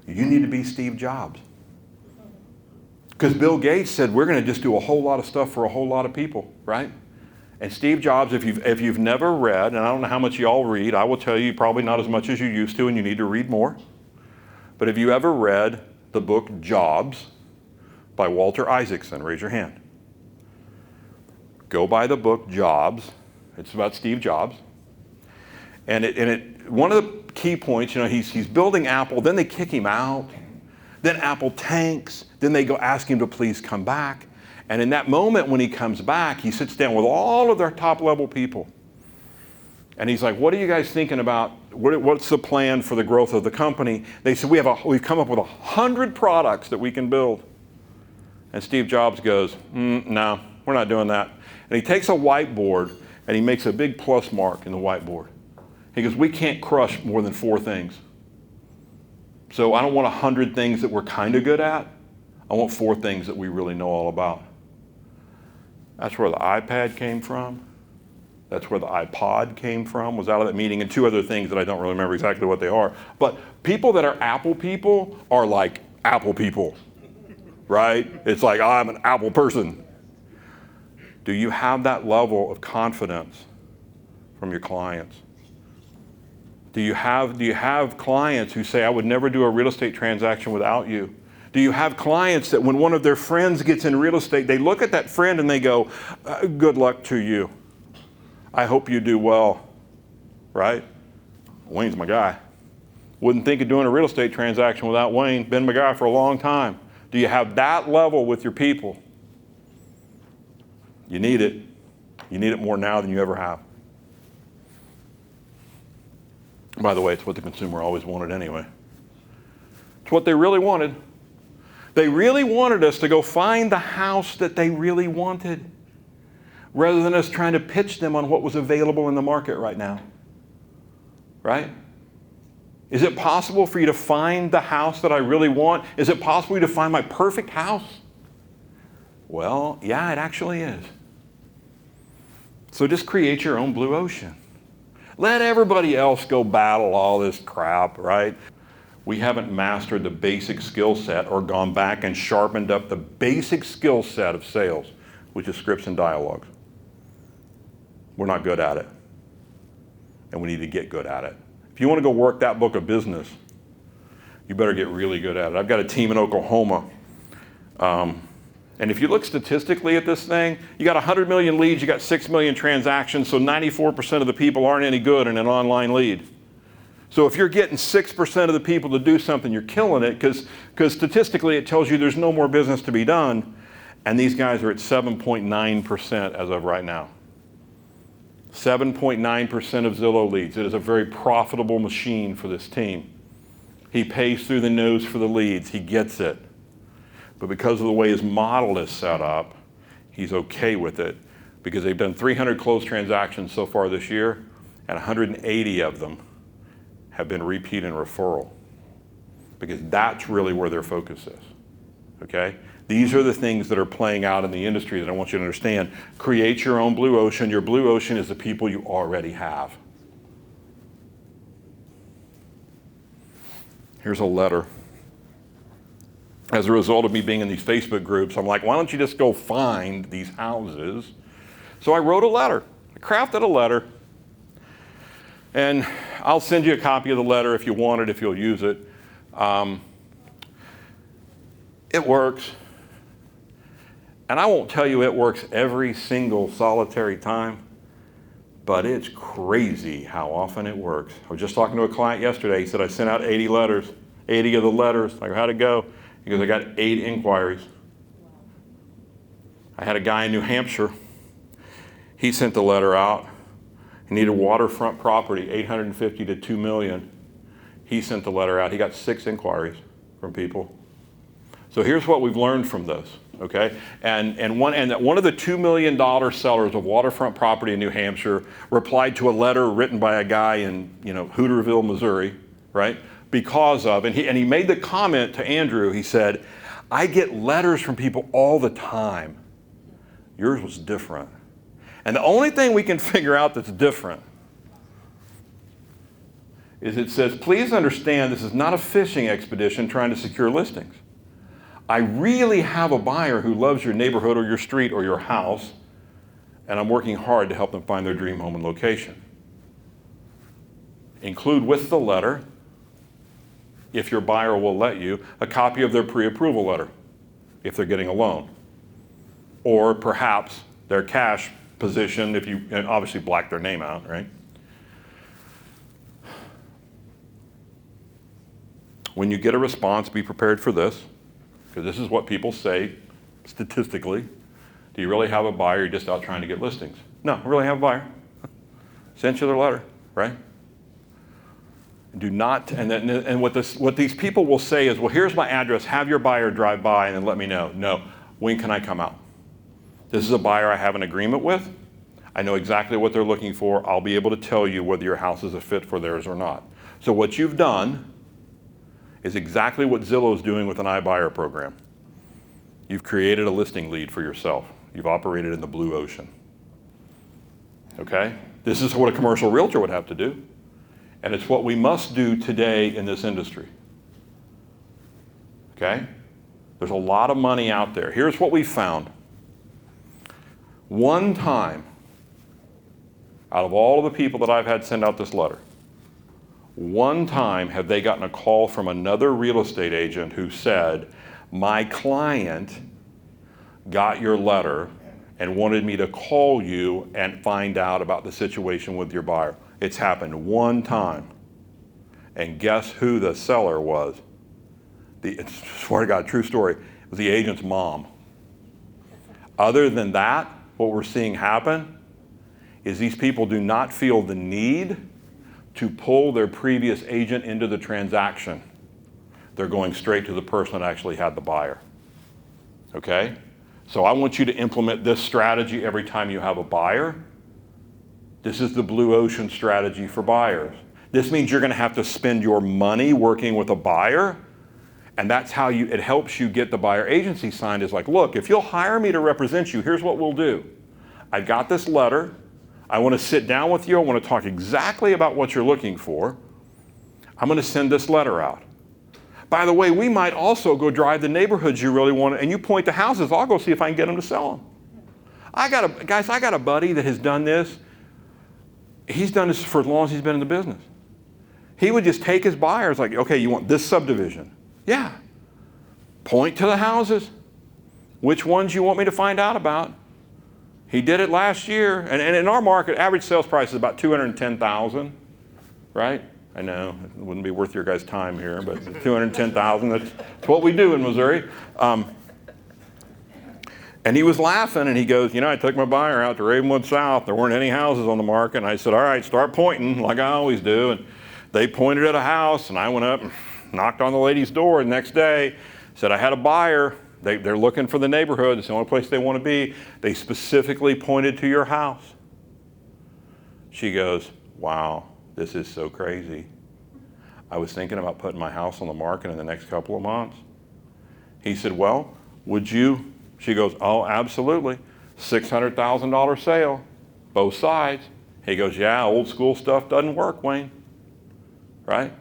You need to be Steve Jobs. Because Bill Gates said, we're going to just do a whole lot of stuff for a whole lot of people, right? And Steve Jobs, if you've never read, and I don't know how much you all read, I will tell you probably not as much as you used to, and you need to read more. But have you ever read the book Jobs by Walter Isaacson? Raise your hand. Go buy the book Jobs. It's about Steve Jobs. And one of the key points, he's building Apple, then they kick him out. Then Apple tanks. Then they go ask him to please come back. And in that moment when he comes back, he sits down with all of their top level people. And he's like, what are you guys thinking about? What's the plan for the growth of the company? They said, we've come up with 100 products that we can build. And Steve Jobs goes, no, we're not doing that. And he takes a whiteboard and he makes a big plus mark in the whiteboard. He goes, we can't crush more than 4 things. So I don't want 100 things that we're kind of good at. I want 4 things that we really know all about. That's where the iPad came from. That's where the iPod came from, was out of that meeting, and 2 other things that I don't really remember exactly what they are. But people that are Apple people are like Apple people, right? It's like, I'm an Apple person. Do you have that level of confidence from your clients? Do you have clients who say, I would never do a real estate transaction without you? Do you have clients that when one of their friends gets in real estate, they look at that friend and they go, good luck to you. I hope you do well, right? Wayne's my guy. Wouldn't think of doing a real estate transaction without Wayne. Been my guy for a long time. Do you have that level with your people? You need it. You need it more now than you ever have. By the way, it's what the consumer always wanted anyway. It's what they really wanted. They really wanted us to go find the house that they really wanted, rather than us trying to pitch them on what was available in the market right now. Right? Is it possible for you to find the house that I really want? Is it possible for you to find my perfect house? Well, yeah, it actually is. So just create your own blue ocean. Let everybody else go battle all this crap, right? We haven't mastered the basic skill set or gone back and sharpened up the basic skill set of sales, which is scripts and dialogues. We're not good at it. And we need to get good at it. If you want to go work that book of business, you better get really good at it. I've got a team in Oklahoma, and And if you look statistically at this thing, you got 100 million leads, you got 6 million transactions, so 94% of the people aren't any good in an online lead. So if you're getting 6% of the people to do something, you're killing it, because statistically it tells you there's no more business to be done. And these guys are at 7.9% as of right now. 7.9% of Zillow leads. It is a very profitable machine for this team. He pays through the nose for the leads. He gets it. But because of the way his model is set up, he's okay with it, because they've done 300 closed transactions so far this year, and 180 of them have been repeat and referral, because that's really where their focus is, okay? These are the things that are playing out in the industry that I want you to understand. Create your own blue ocean. Your blue ocean is the people you already have. Here's a letter. As a result of me being in these Facebook groups, I'm like, why don't you just go find these houses? So I wrote a letter. I crafted a letter. And I'll send you a copy of the letter if you want it, if you'll use it. It works. And I won't tell you it works every single solitary time, but it's crazy how often it works. I was just talking to a client yesterday. He said, I sent out 80 letters, 80 of the letters. I go, how'd it go? He goes, I got 8 inquiries. I had a guy in New Hampshire. He sent the letter out. He needed waterfront property, 850 to 2 million. He sent the letter out. He got 6 inquiries from people. So here's what we've learned from this, okay? And one of the $2 million sellers of waterfront property in New Hampshire replied to a letter written by a guy in, Hooterville, Missouri, right? Because of, and he made the comment to Andrew, he said, I get letters from people all the time. Yours was different. And the only thing we can figure out that's different is it says, please understand this is not a fishing expedition trying to secure listings. I really have a buyer who loves your neighborhood or your street or your house, and I'm working hard to help them find their dream home and location. Include with the letter, if your buyer will let you, a copy of their pre-approval letter, if they're getting a loan. Or perhaps their cash position, if you, and obviously black their name out, right? When you get a response, be prepared for this, because this is what people say statistically. Do you really have a buyer? You're just out trying to get listings. No, I really have a buyer. Sent you their letter, right? Do not, and what these people will say is, well, here's my address, have your buyer drive by and then let me know. No, when can I come out? This is a buyer I have an agreement with. I know exactly what they're looking for. I'll be able to tell you whether your house is a fit for theirs or not. So what you've done is exactly what Zillow is doing with an iBuyer program. You've created a listing lead for yourself. You've operated in the blue ocean. Okay? This is what a commercial realtor would have to do. And it's what we must do today in this industry. Okay? There's a lot of money out there. Here's what we found. One time, out of all of the people that I've had send out this letter, one time have they gotten a call from another real estate agent who said, my client got your letter and wanted me to call you and find out about the situation with your buyer. It's happened one time. And guess who the seller was? Swear to God, true story. It was the agent's mom. Other than that, what we're seeing happen is these people do not feel the need to pull their previous agent into the transaction. They're going straight to the person that actually had the buyer. Okay? So I want you to implement this strategy every time you have a buyer. This is the blue ocean strategy for buyers. This means you're going to have to spend your money working with a buyer, and that's how it helps you get the buyer agency signed. Is like, look, if you'll hire me to represent you, here's what we'll do. I got this letter. I want to sit down with you. I want to talk exactly about what you're looking for. I'm going to send this letter out. By the way, we might also go drive the neighborhoods you really want, and you point to houses. I'll go see if I can get them to sell them. I got a buddy that has done this. He's done this for as long as he's been in the business. He would just take his buyers, like, okay, you want this subdivision? Yeah. Point to the houses. Which ones you want me to find out about? He did it last year. And in our market, average sales price is about $210,000, right? I know, it wouldn't be worth your guys' time here, but $210,000, that's what we do in Missouri. And he was laughing, and he goes, I took my buyer out to Ravenwood South. There weren't any houses on the market. And I said, all right, start pointing like I always do. And they pointed at a house, and I went up and knocked on the lady's door the next day, said I had a buyer. They're looking for the neighborhood. It's the only place they want to be. They specifically pointed to your house. She goes, wow, this is so crazy. I was thinking about putting my house on the market in the next couple of months. He said, well, would you? She goes, oh, absolutely. $600,000 sale, both sides. He goes, yeah, old school stuff doesn't work, Wayne. Right?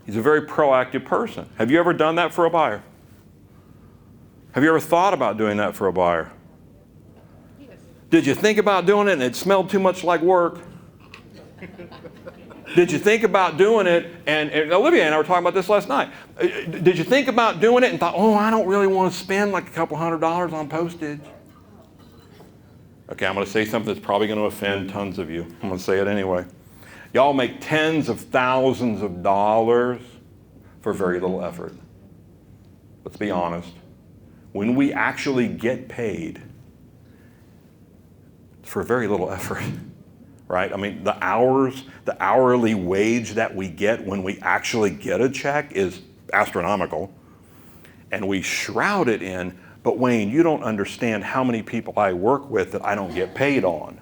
He's a very proactive person. Have you ever done that for a buyer? Have you ever thought about doing that for a buyer? Yes. Did you think about doing it and it smelled too much like work? Did you think about doing it, and Olivia and I were talking about this last night. Did you think about doing it and thought, oh, I don't really want to spend like a couple $100 on postage? Okay, I'm going to say something that's probably going to offend tons of you. I'm going to say it anyway. Y'all make tens of thousands of dollars for very little effort. Let's be honest. When we actually get paid, it's for very little effort. Right? I mean, the hourly wage that we get when we actually get a check is astronomical. And we shroud it in, but Wayne, you don't understand how many people I work with that I don't get paid on.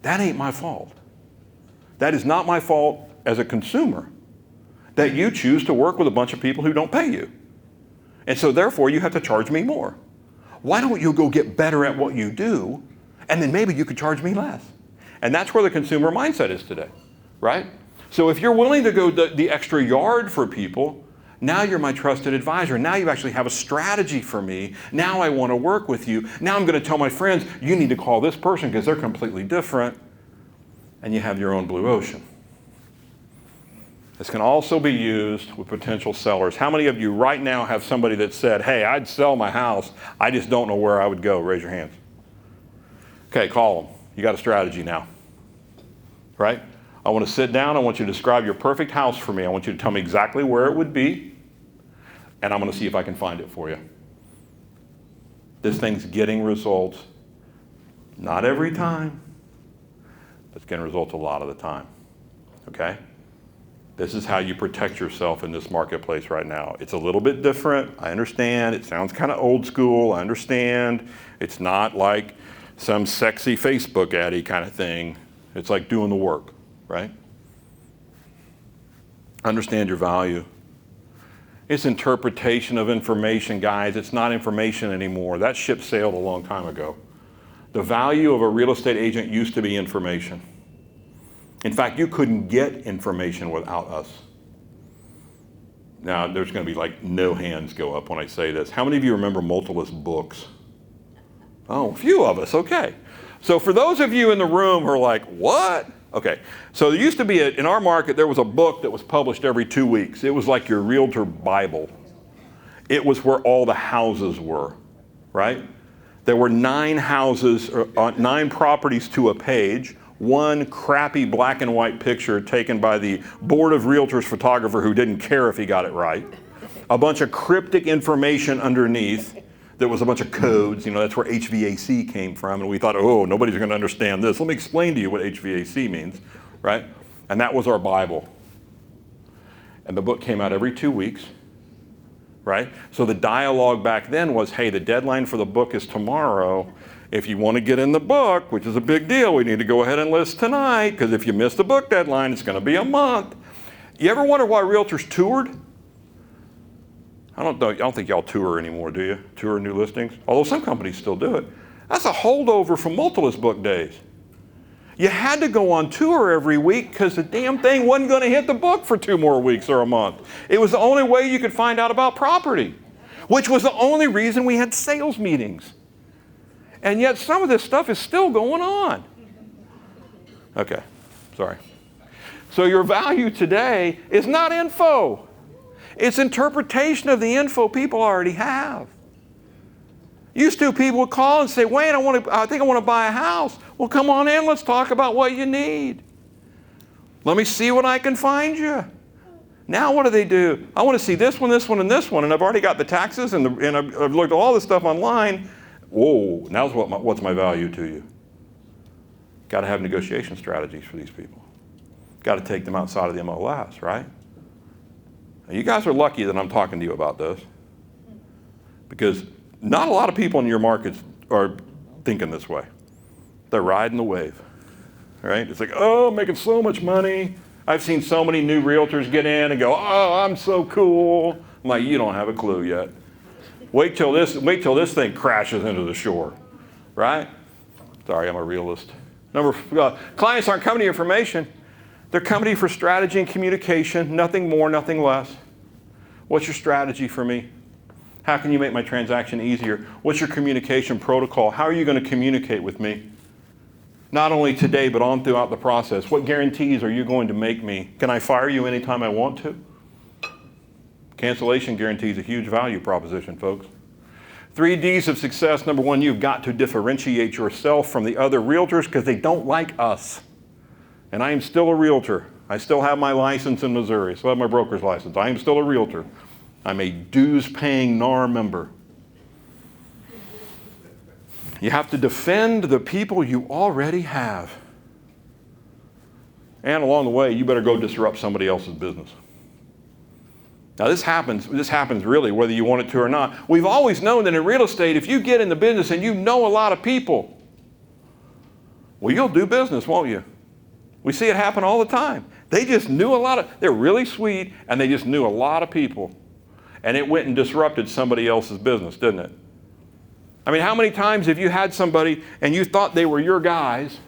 That ain't my fault. That is not my fault as a consumer, that you choose to work with a bunch of people who don't pay you. And so therefore you have to charge me more. Why don't you go get better at what you do, and then maybe you could charge me less? And that's where the consumer mindset is today, right? So if you're willing to go the extra yard for people, now you're my trusted advisor. Now you actually have a strategy for me. Now I want to work with you. Now I'm going to tell my friends, you need to call this person because they're completely different. And you have your own blue ocean. This can also be used with potential sellers. How many of you right now have somebody that said, hey, I'd sell my house, I just don't know where I would go? Raise your hands. Okay, call them. You got a strategy now, right? I want to sit down. I want you to describe your perfect house for me. I want you to tell me exactly where it would be, and I'm going to see if I can find it for you. This thing's getting results. Not every time, but it's getting results a lot of the time, okay? This is how you protect yourself in this marketplace right now. It's a little bit different. I understand. It sounds kind of old school. I understand. It's not like some sexy Facebook addy kind of thing. It's like doing the work, right? Understand your value. It's interpretation of information, guys. It's not information anymore. That ship sailed a long time ago. The value of a real estate agent used to be information. In fact, you couldn't get information without us. Now, there's going to be like no hands go up when I say this. How many of you remember Multilis books? Oh, a few of us, okay. So for those of you in the room who are like, what? Okay, so there used to be, in our market, there was a book that was published every 2 weeks. It was like your realtor Bible. It was where all the houses were, right? There were 9 houses, 9 properties to a page, one crappy black and white picture taken by the Board of Realtors photographer who didn't care if he got it right, a bunch of cryptic information underneath. There was a bunch of codes, that's where HVAC came from, and we thought, oh, nobody's going to understand this. Let me explain to you what HVAC means, right? And that was our Bible. And the book came out every 2 weeks, right? So the dialogue back then was, hey, the deadline for the book is tomorrow. If you want to get in the book, which is a big deal, we need to go ahead and list tonight, because if you miss the book deadline, it's going to be a month. You ever wonder why realtors toured? I don't think y'all tour anymore, do you? Tour new listings? Although some companies still do it. That's a holdover from Multilis book days. You had to go on tour every week because the damn thing wasn't going to hit the book for 2 more weeks or a month. It was the only way you could find out about property, which was the only reason we had sales meetings. And yet some of this stuff is still going on. Okay, sorry. So your value today is not info. It's interpretation of the info people already have. Used to, people would call and say, Wayne, I think I want to buy a house. Well, come on in. Let's talk about what you need. Let me see what I can find you. Now what do? I want to see this one, and this one. And I've already got the taxes, and I've looked at all this stuff online. Whoa, now's what's my value to you? Got to have negotiation strategies for these people. Got to take them outside of the MLS, right? Now, you guys are lucky that I'm talking to you about this, because not a lot of people in your markets are thinking this way. They're riding the wave, right? It's like, oh, I'm making so much money. I've seen so many new realtors get in and go, oh, I'm so cool. I'm like, you don't have a clue yet. Wait till this thing crashes into the shore, right? Sorry, I'm a realist. Clients aren't coming to you for information. They're coming to you for strategy and communication, nothing more, nothing less. What's your strategy for me? How can you make my transaction easier? What's your communication protocol? How are you going to communicate with me? Not only today, but on throughout the process. What guarantees are you going to make me? Can I fire you anytime I want to? Cancellation guarantee is a huge value proposition, folks. 3 Ds of success. Number 1, you've got to differentiate yourself from the other realtors because they don't like us. And I am still a realtor. I still have my license in Missouri. I still have my broker's license. I am still a realtor. I'm a dues-paying NAR member. You have to defend the people you already have. And along the way, you better go disrupt somebody else's business. Now this happens really whether you want it to or not. We've always known that in real estate, if you get in the business and you know a lot of people, well, you'll do business, won't you? We see it happen all the time. They just knew they're really sweet, and they just knew a lot of people. And it went and disrupted somebody else's business, didn't it? I mean, how many times have you had somebody and you thought they were your guys,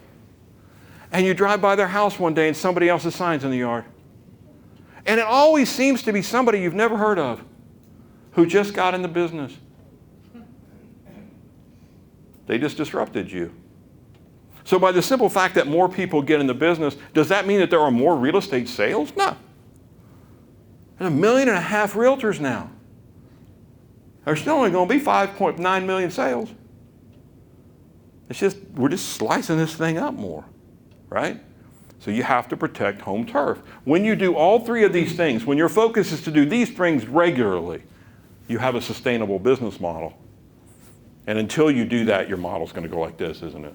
and you drive by their house one day and somebody else's sign's in the yard? And it always seems to be somebody you've never heard of who just got in the business. They just disrupted you. So by the simple fact that more people get in the business, does that mean that there are more real estate sales? No. There's 1.5 million realtors now. There's still only going to be 5.9 million sales. We're just slicing this thing up more, right? So you have to protect home turf. When you do all 3 of these things, when your focus is to do these things regularly, you have a sustainable business model. And until you do that, your model's going to go like this, isn't it?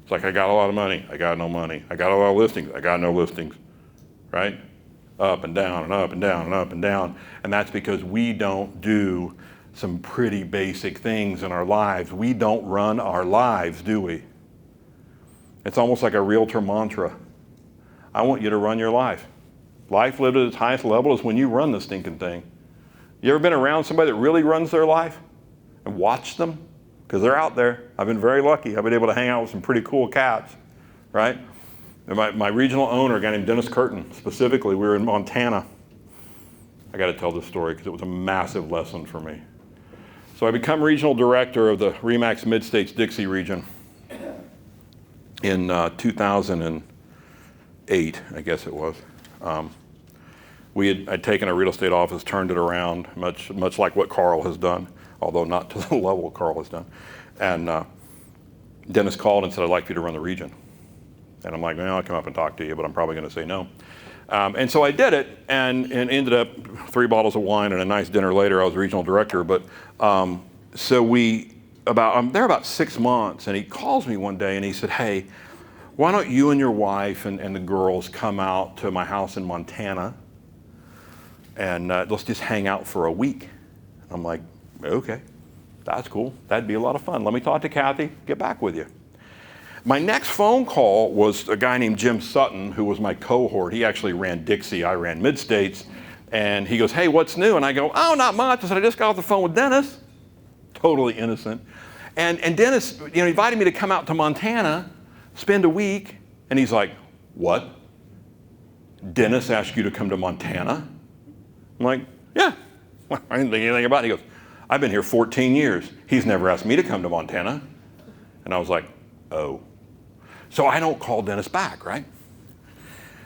It's like, I got a lot of money, I got no money. I got a lot of listings, I got no listings, right? Up and down and up and down and up and down. And that's because we don't do some pretty basic things in our lives. We don't run our lives, do we? It's almost like a realtor mantra. I want you to run your life. Life lived at its highest level is when you run the stinking thing. You ever been around somebody that really runs their life and watch them? Because they're out there. I've been very lucky. I've been able to hang out with some pretty cool cats, right? And my regional owner, a guy named Dennis Curtin, specifically, we were in Montana. I got to tell this story because it was a massive lesson for me. So I become regional director of the RE/MAX Mid-States Dixie region in 2008, I guess it was. I'd taken a real estate office, turned it around, much like what Carl has done, although not to the level Carl has done. And Dennis called and said, I'd like you to run the region. And I'm like, well, I'll come up and talk to you, but I'm probably going to say no. And so I did it, and ended up 3 bottles of wine and a nice dinner later. I was regional director. But so I'm there about 6 months, and he calls me one day and he said, hey, why don't you and your wife and the girls come out to my house in Montana, and let's just hang out for a week. I'm like, okay, that's cool. That'd be a lot of fun. Let me talk to Kathy, get back with you. My next phone call was a guy named Jim Sutton, who was my cohort. He actually ran Dixie, I ran Mid-States. And he goes, hey, what's new? And I go, oh, not much. I said, I just got off the phone with Dennis. Totally innocent. And Dennis, invited me to come out to Montana, spend a week. And he's like, what? Dennis asked you to come to Montana? I'm like, yeah. I didn't think anything about it. He goes, I've been here 14 years. He's never asked me to come to Montana. And I was like, oh. So I don't call Dennis back, right?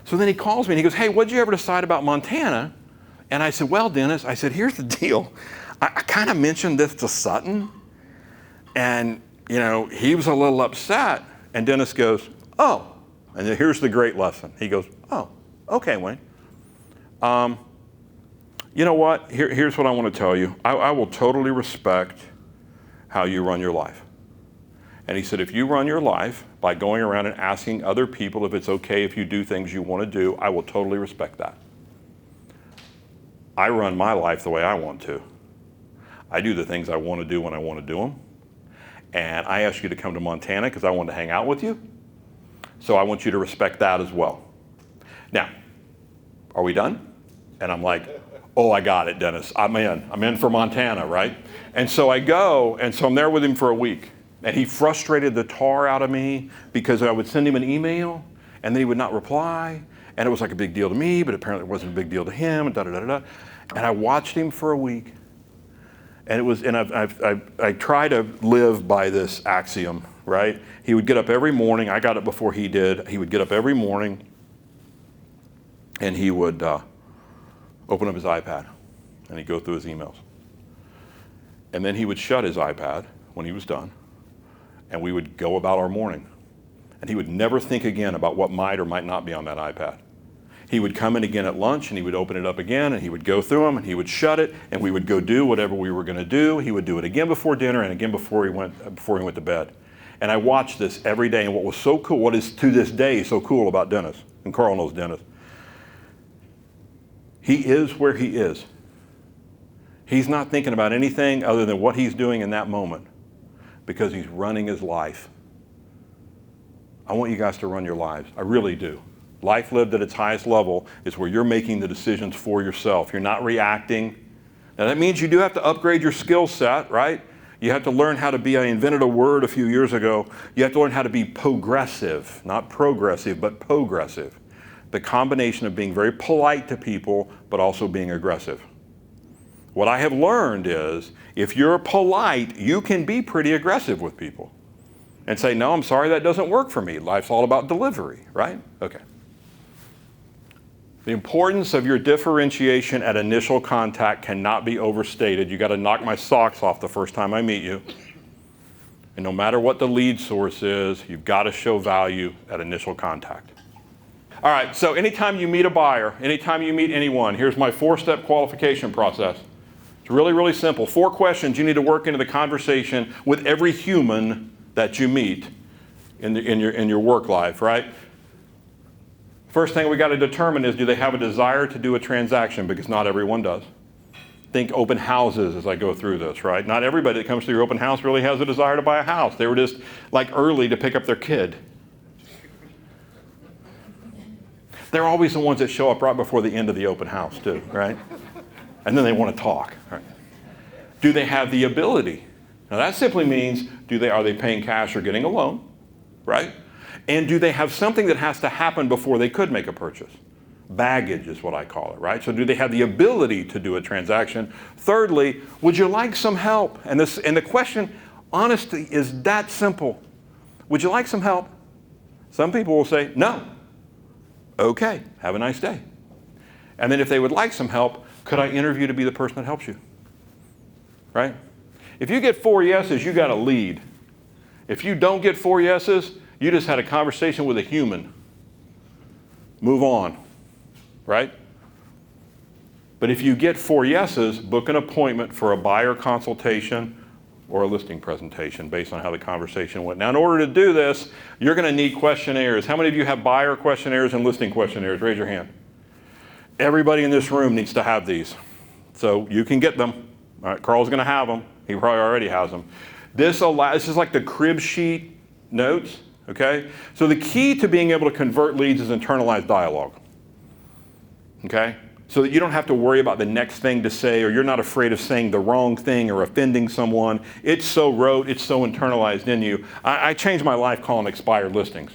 So then he calls me and he goes, hey, what'd you ever decide about Montana? And I said, well, Dennis, I said, here's the deal. I kind of mentioned this to Sutton, And, he was a little upset. And Dennis goes, oh. And then here's the great lesson. He goes, oh, okay, Wayne. You know what? Here's what I want to tell you. I will totally respect how you run your life. And he said, if you run your life by going around and asking other people if it's okay if you do things you want to do, I will totally respect that. I run my life the way I want to. I do the things I want to do when I want to do them. And I asked you to come to Montana because I wanted to hang out with you. So I want you to respect that as well. Now, are we done? And I'm like, oh, I got it, Dennis. I'm in for Montana, right? And so I go, and so I'm there with him for a week. And he frustrated the tar out of me because I would send him an email, and then he would not reply. And it was like a big deal to me, but apparently it wasn't a big deal to him, and da-da-da-da-da. And I watched him for a week. And I try to live by this axiom, right? He would get up every morning. I got it before he did. He would get up every morning, and he would open up his iPad, and he'd go through his emails. And then he would shut his iPad when he was done, and we would go about our morning. And he would never think again about what might or might not be on that iPad. He would come in again at lunch, and he would open it up again, and he would go through them, and he would shut it, and we would go do whatever we were going to do. He would do it again before dinner and again before he went to bed. And I watched this every day, and what was so cool, what is to this day so cool about Dennis, and Carl knows Dennis, he is where he is. He's not thinking about anything other than what he's doing in that moment because he's running his life. I want you guys to run your lives. I really do. Life lived at its highest level is where you're making the decisions for yourself. You're not reacting. Now that means you do have to upgrade your skill set, right? You have to learn how to be, I invented a word a few years ago, you have to learn how to be progressive, not progressive, but progressive. The combination of being very polite to people, but also being aggressive. What I have learned is, if you're polite, you can be pretty aggressive with people and say, no, I'm sorry, that doesn't work for me. Life's all about delivery, right? Okay. The importance of your differentiation at initial contact cannot be overstated. You got to knock my socks off the first time I meet you. And no matter what the lead source is, you've got to show value at initial contact. All right, so anytime you meet a buyer, anytime you meet anyone, here's my 4-step qualification process. It's really, really simple. 4 questions you need to work into the conversation with every human that you meet in your work life, right? First thing we got to determine is, do they have a desire to do a transaction? Because not everyone does. Think open houses as I go through this, right? Not everybody that comes to your open house really has a desire to buy a house. They were just like early to pick up their kid. They're always the ones that show up right before the end of the open house too, right? And then they want to talk. Right? Do they have the ability? Now that simply means, are they paying cash or getting a loan, right? And do they have something that has to happen before they could make a purchase? Baggage is what I call it, right? So do they have the ability to do a transaction? Thirdly, would you like some help? And the question, honestly, is that simple. Would you like some help? Some people will say, no. Okay, have a nice day. And then if they would like some help, could I interview to be the person that helps you? Right? If you get 4 yeses, you got a lead. If you don't get 4 yeses, you just had a conversation with a human. Move on, right? But if you get 4 yeses, book an appointment for a buyer consultation or a listing presentation based on how the conversation went. Now, in order to do this, you're going to need questionnaires. How many of you have buyer questionnaires and listing questionnaires? Raise your hand. Everybody in this room needs to have these. So you can get them. All right, Carl's going to have them. He probably already has them. This is like the crib sheet notes, okay? So the key to being able to convert leads is internalized dialogue, okay? So that you don't have to worry about the next thing to say, or you're not afraid of saying the wrong thing or offending someone. It's so rote, it's so internalized in you. I changed my life calling expired listings.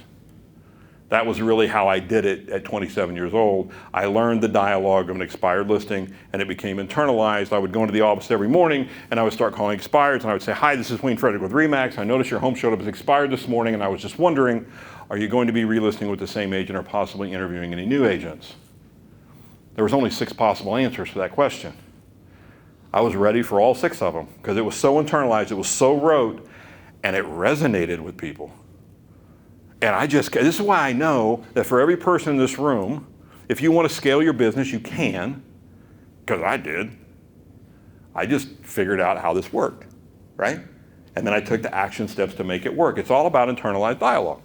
That was really how I did it at 27 years old. I learned the dialogue of an expired listing, and it became internalized. I would go into the office every morning, and I would start calling expireds, and I would say, hi, this is Wayne Fredrick with RE/MAX. I noticed your home showed up as expired this morning, and I was just wondering, are you going to be relisting with the same agent or possibly interviewing any new agents? There was only 6 possible answers to that question. I was ready for all 6 of them because it was so internalized, it was so rote. and it resonated with people. And this is why I know that for every person in this room, if you want to scale your business, you can, because I did. I just figured out how this worked, right? And then I took the action steps to make it work. It's all about internalized dialogue.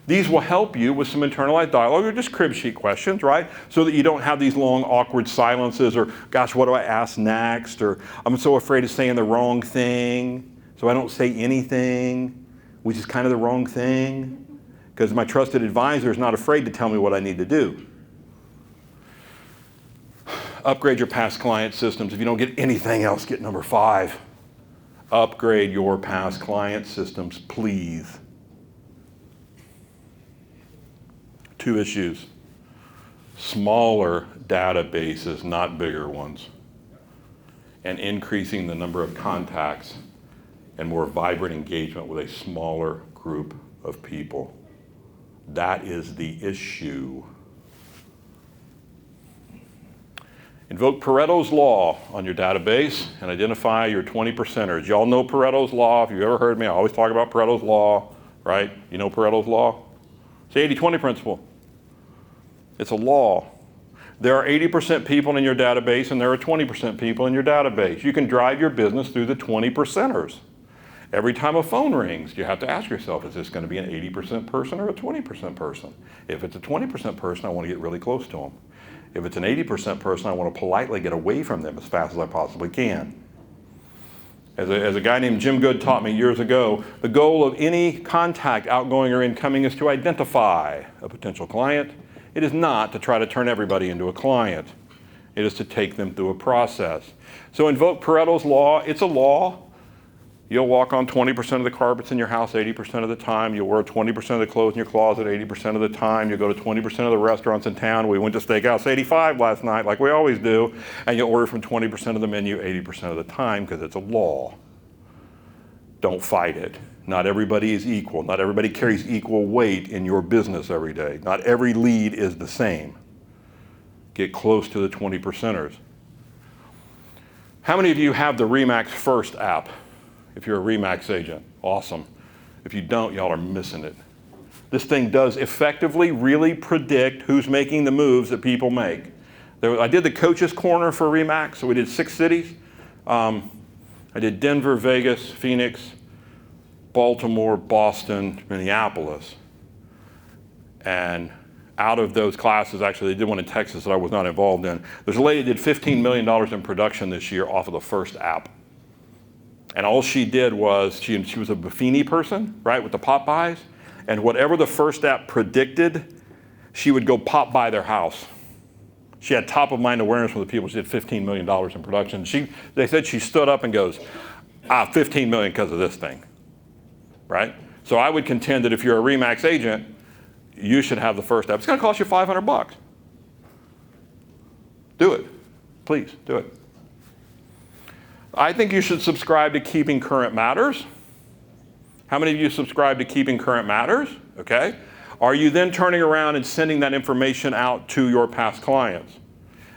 These will help you with some internalized dialogue or just crib sheet questions, right? So that you don't have these long, awkward silences or, gosh, what do I ask next? Or I'm so afraid of saying the wrong thing, so I don't say anything, which is kind of the wrong thing, because my trusted advisor is not afraid to tell me what I need to do. Upgrade your past client systems. If you don't get anything else, get number 5. Upgrade your past client systems, please. 2 issues. Smaller databases, not bigger ones. And increasing the number of contacts and more vibrant engagement with a smaller group of people. That is the issue. Invoke Pareto's Law on your database and identify your 20%ers. Y'all know Pareto's Law. If you've ever heard me, I always talk about Pareto's Law, right? You know Pareto's Law? It's the 80-20 principle. It's a law. There are 80% people in your database and there are 20% people in your database. You can drive your business through the 20%ers. Every time a phone rings, you have to ask yourself, is this going to be an 80% person or a 20% person? If it's a 20% person, I want to get really close to them. If it's an 80% person, I want to politely get away from them as fast as I possibly can. As a guy named Jim Good taught me years ago, the goal of any contact, outgoing or incoming, is to identify a potential client. It is not to try to turn everybody into a client. It is to take them through a process. So invoke Pareto's Law. It's a law. You'll walk on 20% of the carpets in your house 80% of the time. You'll wear 20% of the clothes in your closet 80% of the time. You'll go to 20% of the restaurants in town. We went to Steakhouse 85 last night, like we always do. And you'll order from 20% of the menu 80% of the time because it's a law. Don't fight it. Not everybody is equal. Not everybody carries equal weight in your business every day. Not every lead is the same. Get close to the 20%ers. How many of you have the RE/MAX First app? If you're a RE/MAX agent, awesome. If you don't, y'all are missing it. This thing does effectively really predict who's making the moves that people make. I did the Coach's Corner for RE/MAX, so we did 6 cities. I did Denver, Vegas, Phoenix, Baltimore, Boston, Minneapolis. And out of those classes, actually they did one in Texas that I was not involved in. There's a lady that did $15 million in production this year off of the First app. And all she did was, she was a Buffini person, right, with the pop buys. And whatever the First app predicted, she would go pop by their house. She had top of mind awareness with the people. She did $15 million in production. They said she stood up and goes, 15 million because of this thing, right? So I would contend that if you're a RE/MAX agent, you should have the First app. It's going to cost you $500. Do it. Please, do it. I think you should subscribe to Keeping Current Matters. How many of you subscribe to Keeping Current Matters? Okay. Are you then turning around and sending that information out to your past clients?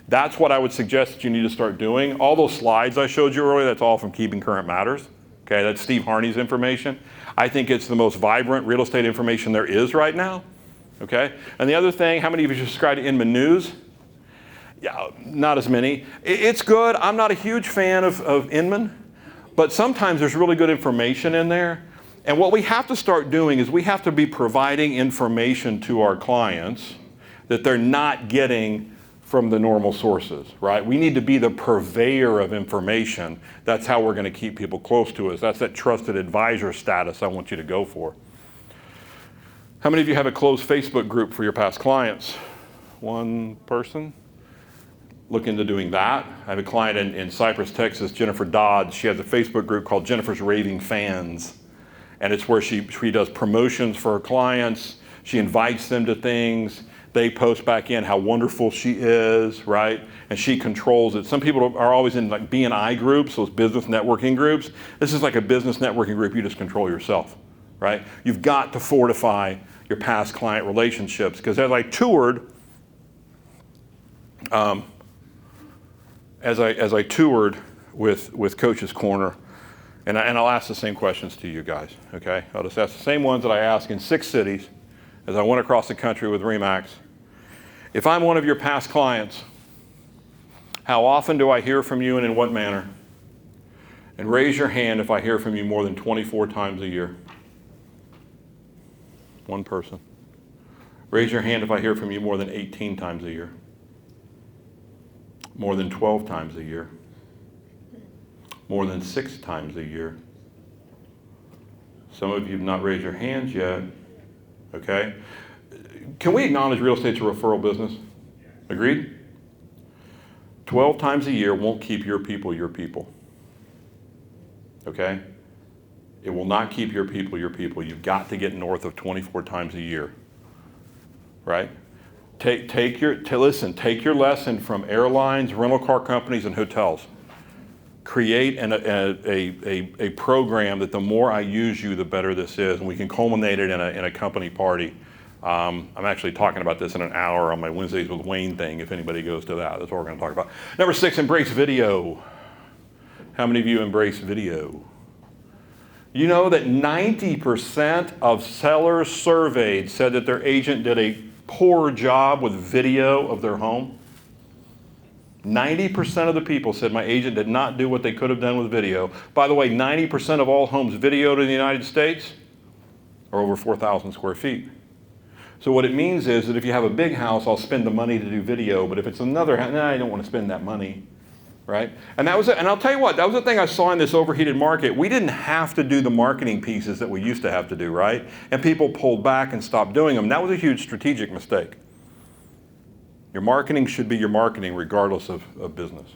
That's what I would suggest that you need to start doing. All those slides I showed you earlier, that's all from Keeping Current Matters. Okay, that's Steve Harney's information. I think it's the most vibrant real estate information there is right now. Okay. And the other thing, how many of you subscribe to Inman News? Yeah, not as many. It's good. I'm not a huge fan of Inman, but sometimes there's really good information in there. And what we have to start doing is we have to be providing information to our clients that they're not getting from the normal sources, right? We need to be the purveyor of information. That's how we're going to keep people close to us. That's that trusted advisor status I want you to go for. How many of you have a closed Facebook group for your past clients? One person? Look into doing that. I have a client in Cypress, Texas, Jennifer Dodds. She has a Facebook group called Jennifer's Raving Fans. And it's where she does promotions for her clients. She invites them to things. They post back in how wonderful she is, right? And she controls it. Some people are always in like B&I groups, those business networking groups. This is like a business networking group. You just control yourself, right? You've got to fortify your past client relationships. Because as I toured, with Coach's Corner, And I'll ask the same questions to you guys, okay? I'll just ask the same ones that I ask in 6 cities as I went across the country with RE/MAX. If I'm one of your past clients, how often do I hear from you and in what manner? And raise your hand if I hear from you more than 24 times a year. One person. Raise your hand if I hear from you more than 18 times a year. More than 12 times a year. More than 6 times a year. Some of you have not raised your hands yet, okay? Can we acknowledge real estate's a referral business? Agreed? 12 times a year won't keep your people, okay? It will not keep your people. You've got to get north of 24 times a year, right? Take your lesson from airlines, rental car companies, and hotels. Create a program that the more I use you, the better this is, and we can culminate it in a company party. I'm actually talking about this in an hour on my Wednesdays with Wayne thing, if anybody goes to that. That's what we're going to talk about. Number 6, embrace video. How many of you embrace video? You know that 90% of sellers surveyed said that their agent did a poor job with video of their home. 90% of the people said my agent did not do what they could have done with video. By the way, 90% of all homes videoed in the United States are over 4,000 square feet. So what it means is that if you have a big house, I'll spend the money to do video, but if it's another house, I don't want to spend that money, right? And that was it. And I'll tell you what, that was the thing I saw in this overheated market. We didn't have to do the marketing pieces that we used to have to do, right? And people pulled back and stopped doing them. That was a huge strategic mistake. Your marketing should be your marketing regardless of business.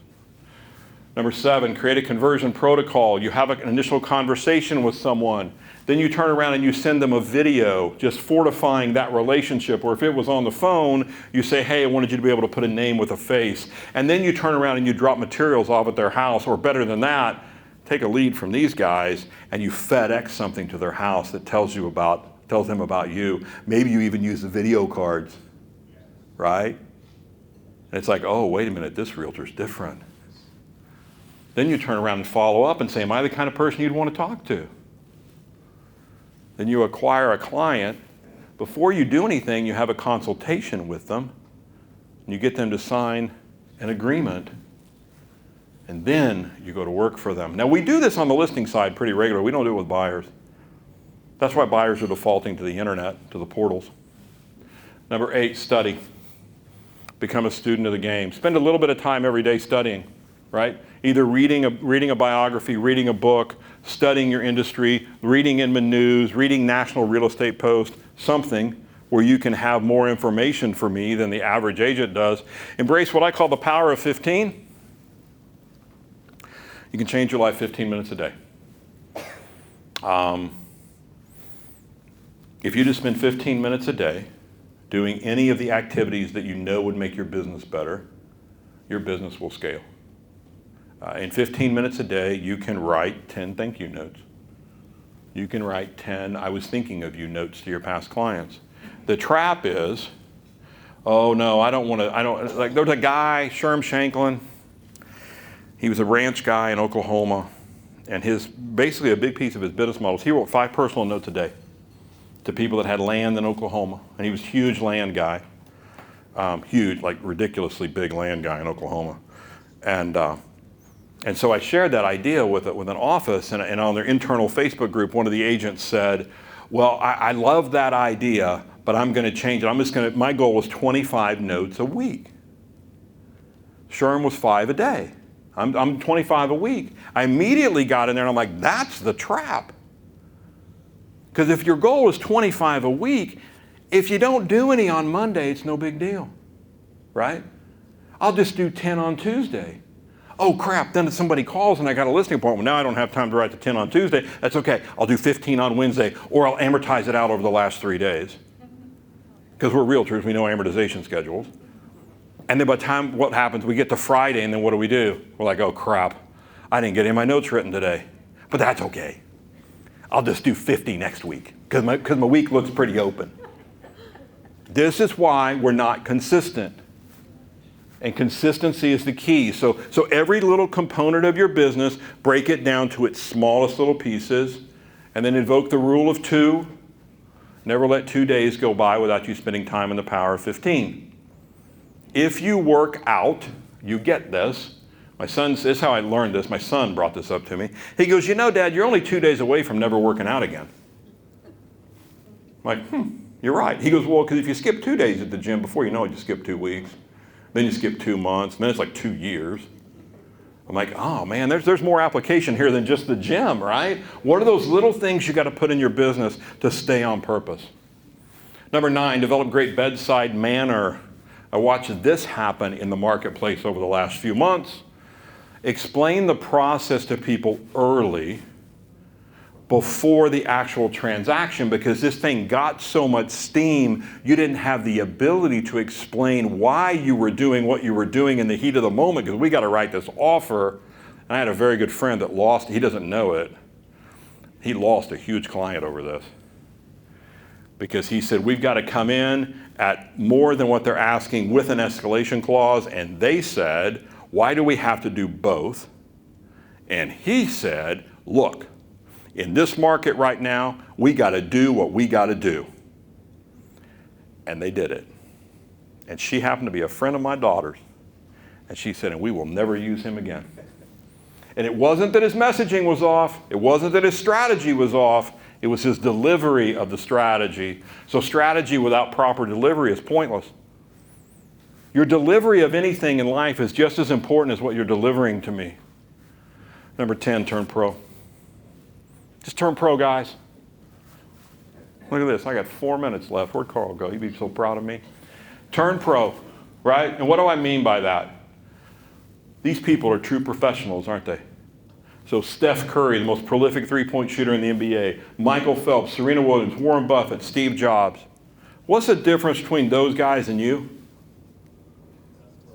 Number 7, create a conversion protocol. You have an initial conversation with someone. Then you turn around and you send them a video just fortifying that relationship. Or if it was on the phone, you say, hey, I wanted you to be able to put a name with a face. And then you turn around and you drop materials off at their house. Or better than that, take a lead from these guys and you FedEx something to their house that tells them about you. Maybe you even use the video cards, right? And it's like, oh, wait a minute, this realtor's different. Then you turn around and follow up and say, am I the kind of person you'd want to talk to? Then you acquire a client. Before you do anything, you have a consultation with them. And you get them to sign an agreement. And then you go to work for them. Now, we do this on the listing side pretty regularly. We don't do it with buyers. That's why buyers are defaulting to the internet, to the portals. Number 8, study. Become a student of the game. Spend a little bit of time every day studying, right? Either reading a biography, reading a book, studying your industry, reading Inman News, reading National Real Estate Post, something where you can have more information for me than the average agent does. Embrace what I call the power of 15. You can change your life 15 minutes a day. If you just spend 15 minutes a day doing any of the activities that you know would make your business better, your business will scale. In 15 minutes a day, you can write 10 thank you notes. You can write 10 I was thinking of you notes to your past clients. The trap is, oh no, like there's a guy, Sherm Shanklin, he was a ranch guy in Oklahoma, and basically a big piece of his business model is he wrote 5 personal notes a day to people that had land in Oklahoma, and he was a huge land guy, huge, like ridiculously big land guy in Oklahoma. And so I shared that idea with an office, and on their internal Facebook group, one of the agents said, well, I love that idea, but I'm going to change it. My goal was 25 notes a week. Sherm was 5 a day. I'm 25 a week. I immediately got in there and I'm like, that's the trap. Because if your goal is 25 a week, if you don't do any on Monday, it's no big deal, right? I'll just do 10 on Tuesday. Oh crap, then somebody calls and I got a listing appointment. Now I don't have time to write the 10 on Tuesday. That's okay, I'll do 15 on Wednesday, or I'll amortize it out over the last 3 days. Because we're realtors, we know amortization schedules. And then by the time what happens, we get to Friday and then what do? We're like, oh crap, I didn't get any of my notes written today. But that's okay. I'll just do 50 next week because my week looks pretty open. This is why we're not consistent. And consistency is the key. So every little component of your business, break it down to its smallest little pieces, and then invoke the rule of 2. Never let 2 days go by without you spending time in the power of 15. If you work out, you get this. My son, this is how I learned this. My son brought this up to me. He goes, you know, Dad, you're only 2 days away from never working out again. I'm like, you're right. He goes, well, because if you skip 2 days at the gym, before you know it, you skip 2 weeks. Then you skip 2 months, and then it's like 2 years. I'm like, oh man, there's more application here than just the gym, right? What are those little things you got to put in your business to stay on purpose? Number 9, develop great bedside manner. I watched this happen in the marketplace over the last few months. Explain the process to people early before the actual transaction, because this thing got so much steam, you didn't have the ability to explain why you were doing what you were doing in the heat of the moment, because we got to write this offer. And I had a very good friend that lost, he doesn't know it, he lost a huge client over this. Because he said, we've got to come in at more than what they're asking with an escalation clause. And they said, why do we have to do both? And he said, look, in this market right now, we got to do what we got to do. And they did it. And she happened to be a friend of my daughter's. And she said, and we will never use him again. And it wasn't that his messaging was off. It wasn't that his strategy was off. It was his delivery of the strategy. So strategy without proper delivery is pointless. Your delivery of anything in life is just as important as what you're delivering to me. Number 10, turn pro. Just turn pro, guys. Look at this. I got 4 minutes left. Where'd Carl go? He'd be so proud of me. Turn pro, right? And what do I mean by that? These people are true professionals, aren't they? So Steph Curry, the most prolific three-point shooter in the NBA, Michael Phelps, Serena Williams, Warren Buffett, Steve Jobs. What's the difference between those guys and you?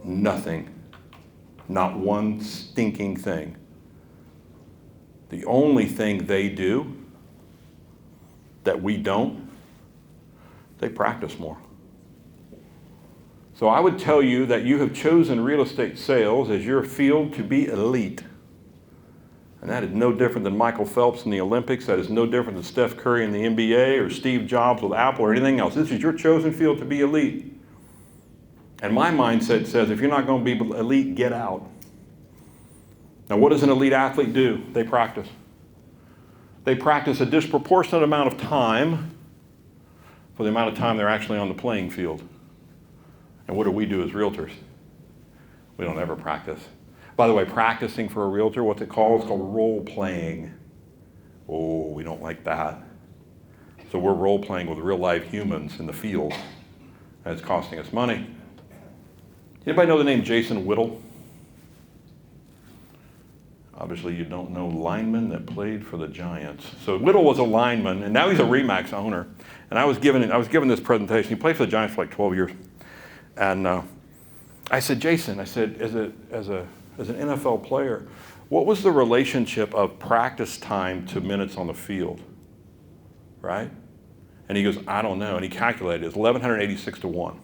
Nothing. Not one stinking thing. The only thing they do that we don't, they practice more. So I would tell you that you have chosen real estate sales as your field to be elite. And that is no different than Michael Phelps in the Olympics. That is no different than Steph Curry in the NBA or Steve Jobs with Apple or anything else. This is your chosen field to be elite. And my mindset says, if you're not going to be elite, get out. Now, what does an elite athlete do? They practice. They practice a disproportionate amount of time for the amount of time they're actually on the playing field. And what do we do as realtors? We don't ever practice. By the way, practicing for a realtor, what's it called? It's called role playing. Oh, we don't like that. So we're role playing with real live humans in the field, and it's costing us money. Anybody know the name Jason Whittle? Obviously, you don't know lineman that played for the Giants. So Whittle was a lineman, and now he's a RE/MAX owner. And I was given this presentation. He played for the Giants for like 12 years. And I said, Jason, I said, as an NFL player, what was the relationship of practice time to minutes on the field, right? And he goes, I don't know. And he calculated it. It's 1,186 to 1.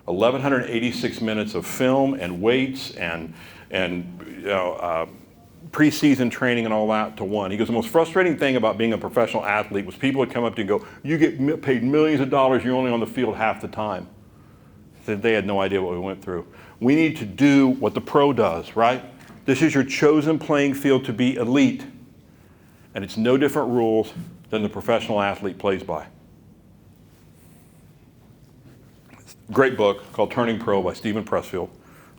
1,186 minutes of film and weights and preseason training and all that to 1. He goes, the most frustrating thing about being a professional athlete was people would come up to you and go, you get paid millions of dollars, you're only on the field half the time. They had no idea what we went through. We need to do what the pro does, right? This is your chosen playing field to be elite. And it's no different rules than the professional athlete plays by. Great book called Turning Pro by Stephen Pressfield,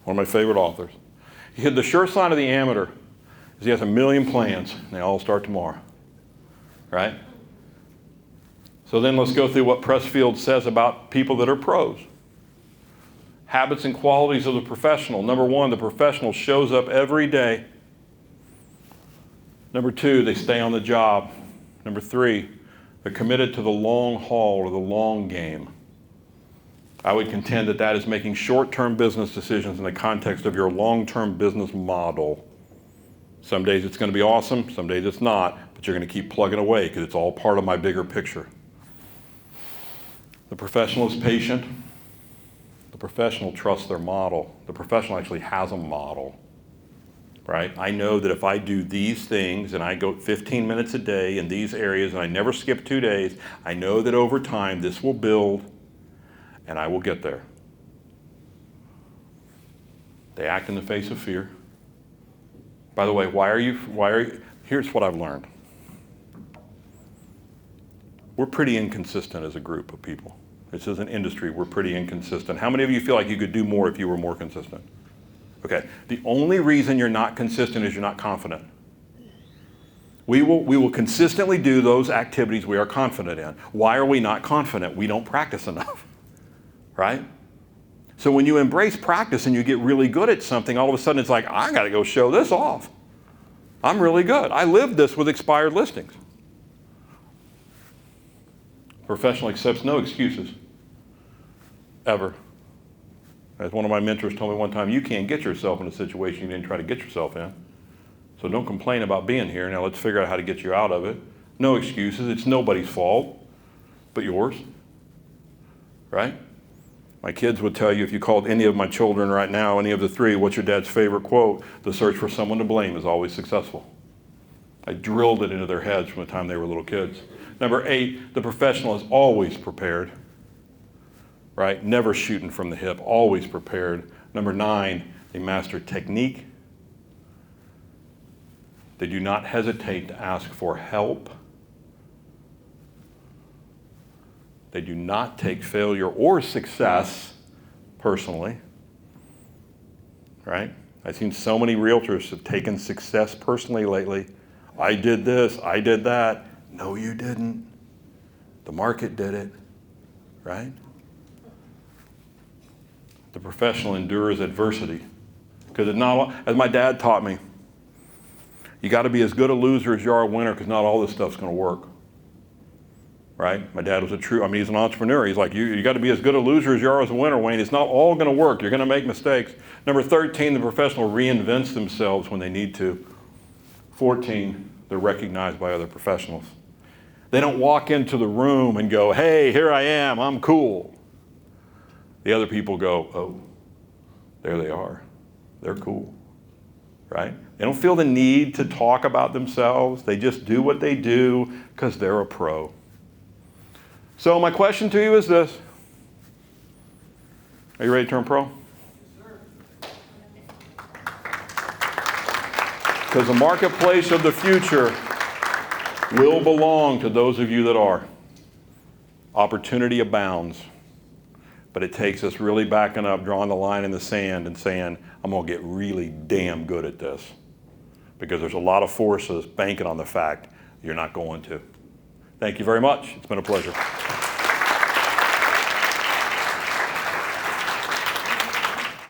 one of my favorite authors. He said the sure sign of the amateur is he has 1 million plans, and they all start tomorrow, right? So then let's go through what Pressfield says about people that are pros. Habits and qualities of the professional. Number 1, the professional shows up every day. Number 2, they stay on the job. Number 3, they're committed to the long haul or the long game. I would contend that that is making short-term business decisions in the context of your long-term business model. Some days it's going to be awesome, some days it's not, but you're going to keep plugging away because it's all part of my bigger picture. The professional is patient. The professional trusts their model. The professional actually has a model, right? I know that if I do these things and I go 15 minutes a day in these areas and I never skip 2 days, I know that over time this will build and I will get there. They act in the face of fear. By the way, here's what I've learned. We're pretty inconsistent as a group of people. This is an industry, we're pretty inconsistent. How many of you feel like you could do more if you were more consistent? Okay, the only reason you're not consistent is you're not confident. We will consistently do those activities we are confident in. Why are we not confident? We don't practice enough, right? So when you embrace practice and you get really good at something, all of a sudden it's like, I gotta go show this off. I'm really good. I lived this with expired listings. Professional accepts no excuses, ever. As one of my mentors told me one time, you can't get yourself in a situation you didn't try to get yourself in. So don't complain about being here. Now let's figure out how to get you out of it. No excuses. It's nobody's fault but yours, right? My kids would tell you, if you called any of my children right now, any of the three, what's your dad's favorite quote? The search for someone to blame is always successful. I drilled it into their heads from the time they were little kids. Number 8, the professional is always prepared, right? Never shooting from the hip, always prepared. Number 9, they master technique. They do not hesitate to ask for help. They do not take failure or success personally, right? I've seen so many realtors have taken success personally lately. I did this, I did that. No, you didn't. The market did it, right? The professional endures adversity. Because it's not, as my dad taught me, you got to be as good a loser as you are a winner, because not all this stuff's going to work. Right? My dad was he's an entrepreneur. He's like, you got to be as good a loser as you are as a winner, Wayne. It's not all going to work. You're going to make mistakes. Number 13, the professional reinvents themselves when they need to. 14, they're recognized by other professionals. They don't walk into the room and go, hey, here I am, I'm cool. The other people go, oh, there they are. They're cool, right? They don't feel the need to talk about themselves. They just do what they do because they're a pro. So my question to you is this. Are you ready to turn pro? Because the marketplace of the future will belong to those of you that are. Opportunity abounds. But it takes us really backing up, drawing the line in the sand and saying, I'm going to get really damn good at this. Because there's a lot of forces banking on the fact you're not going to. Thank you very much. It's been a pleasure.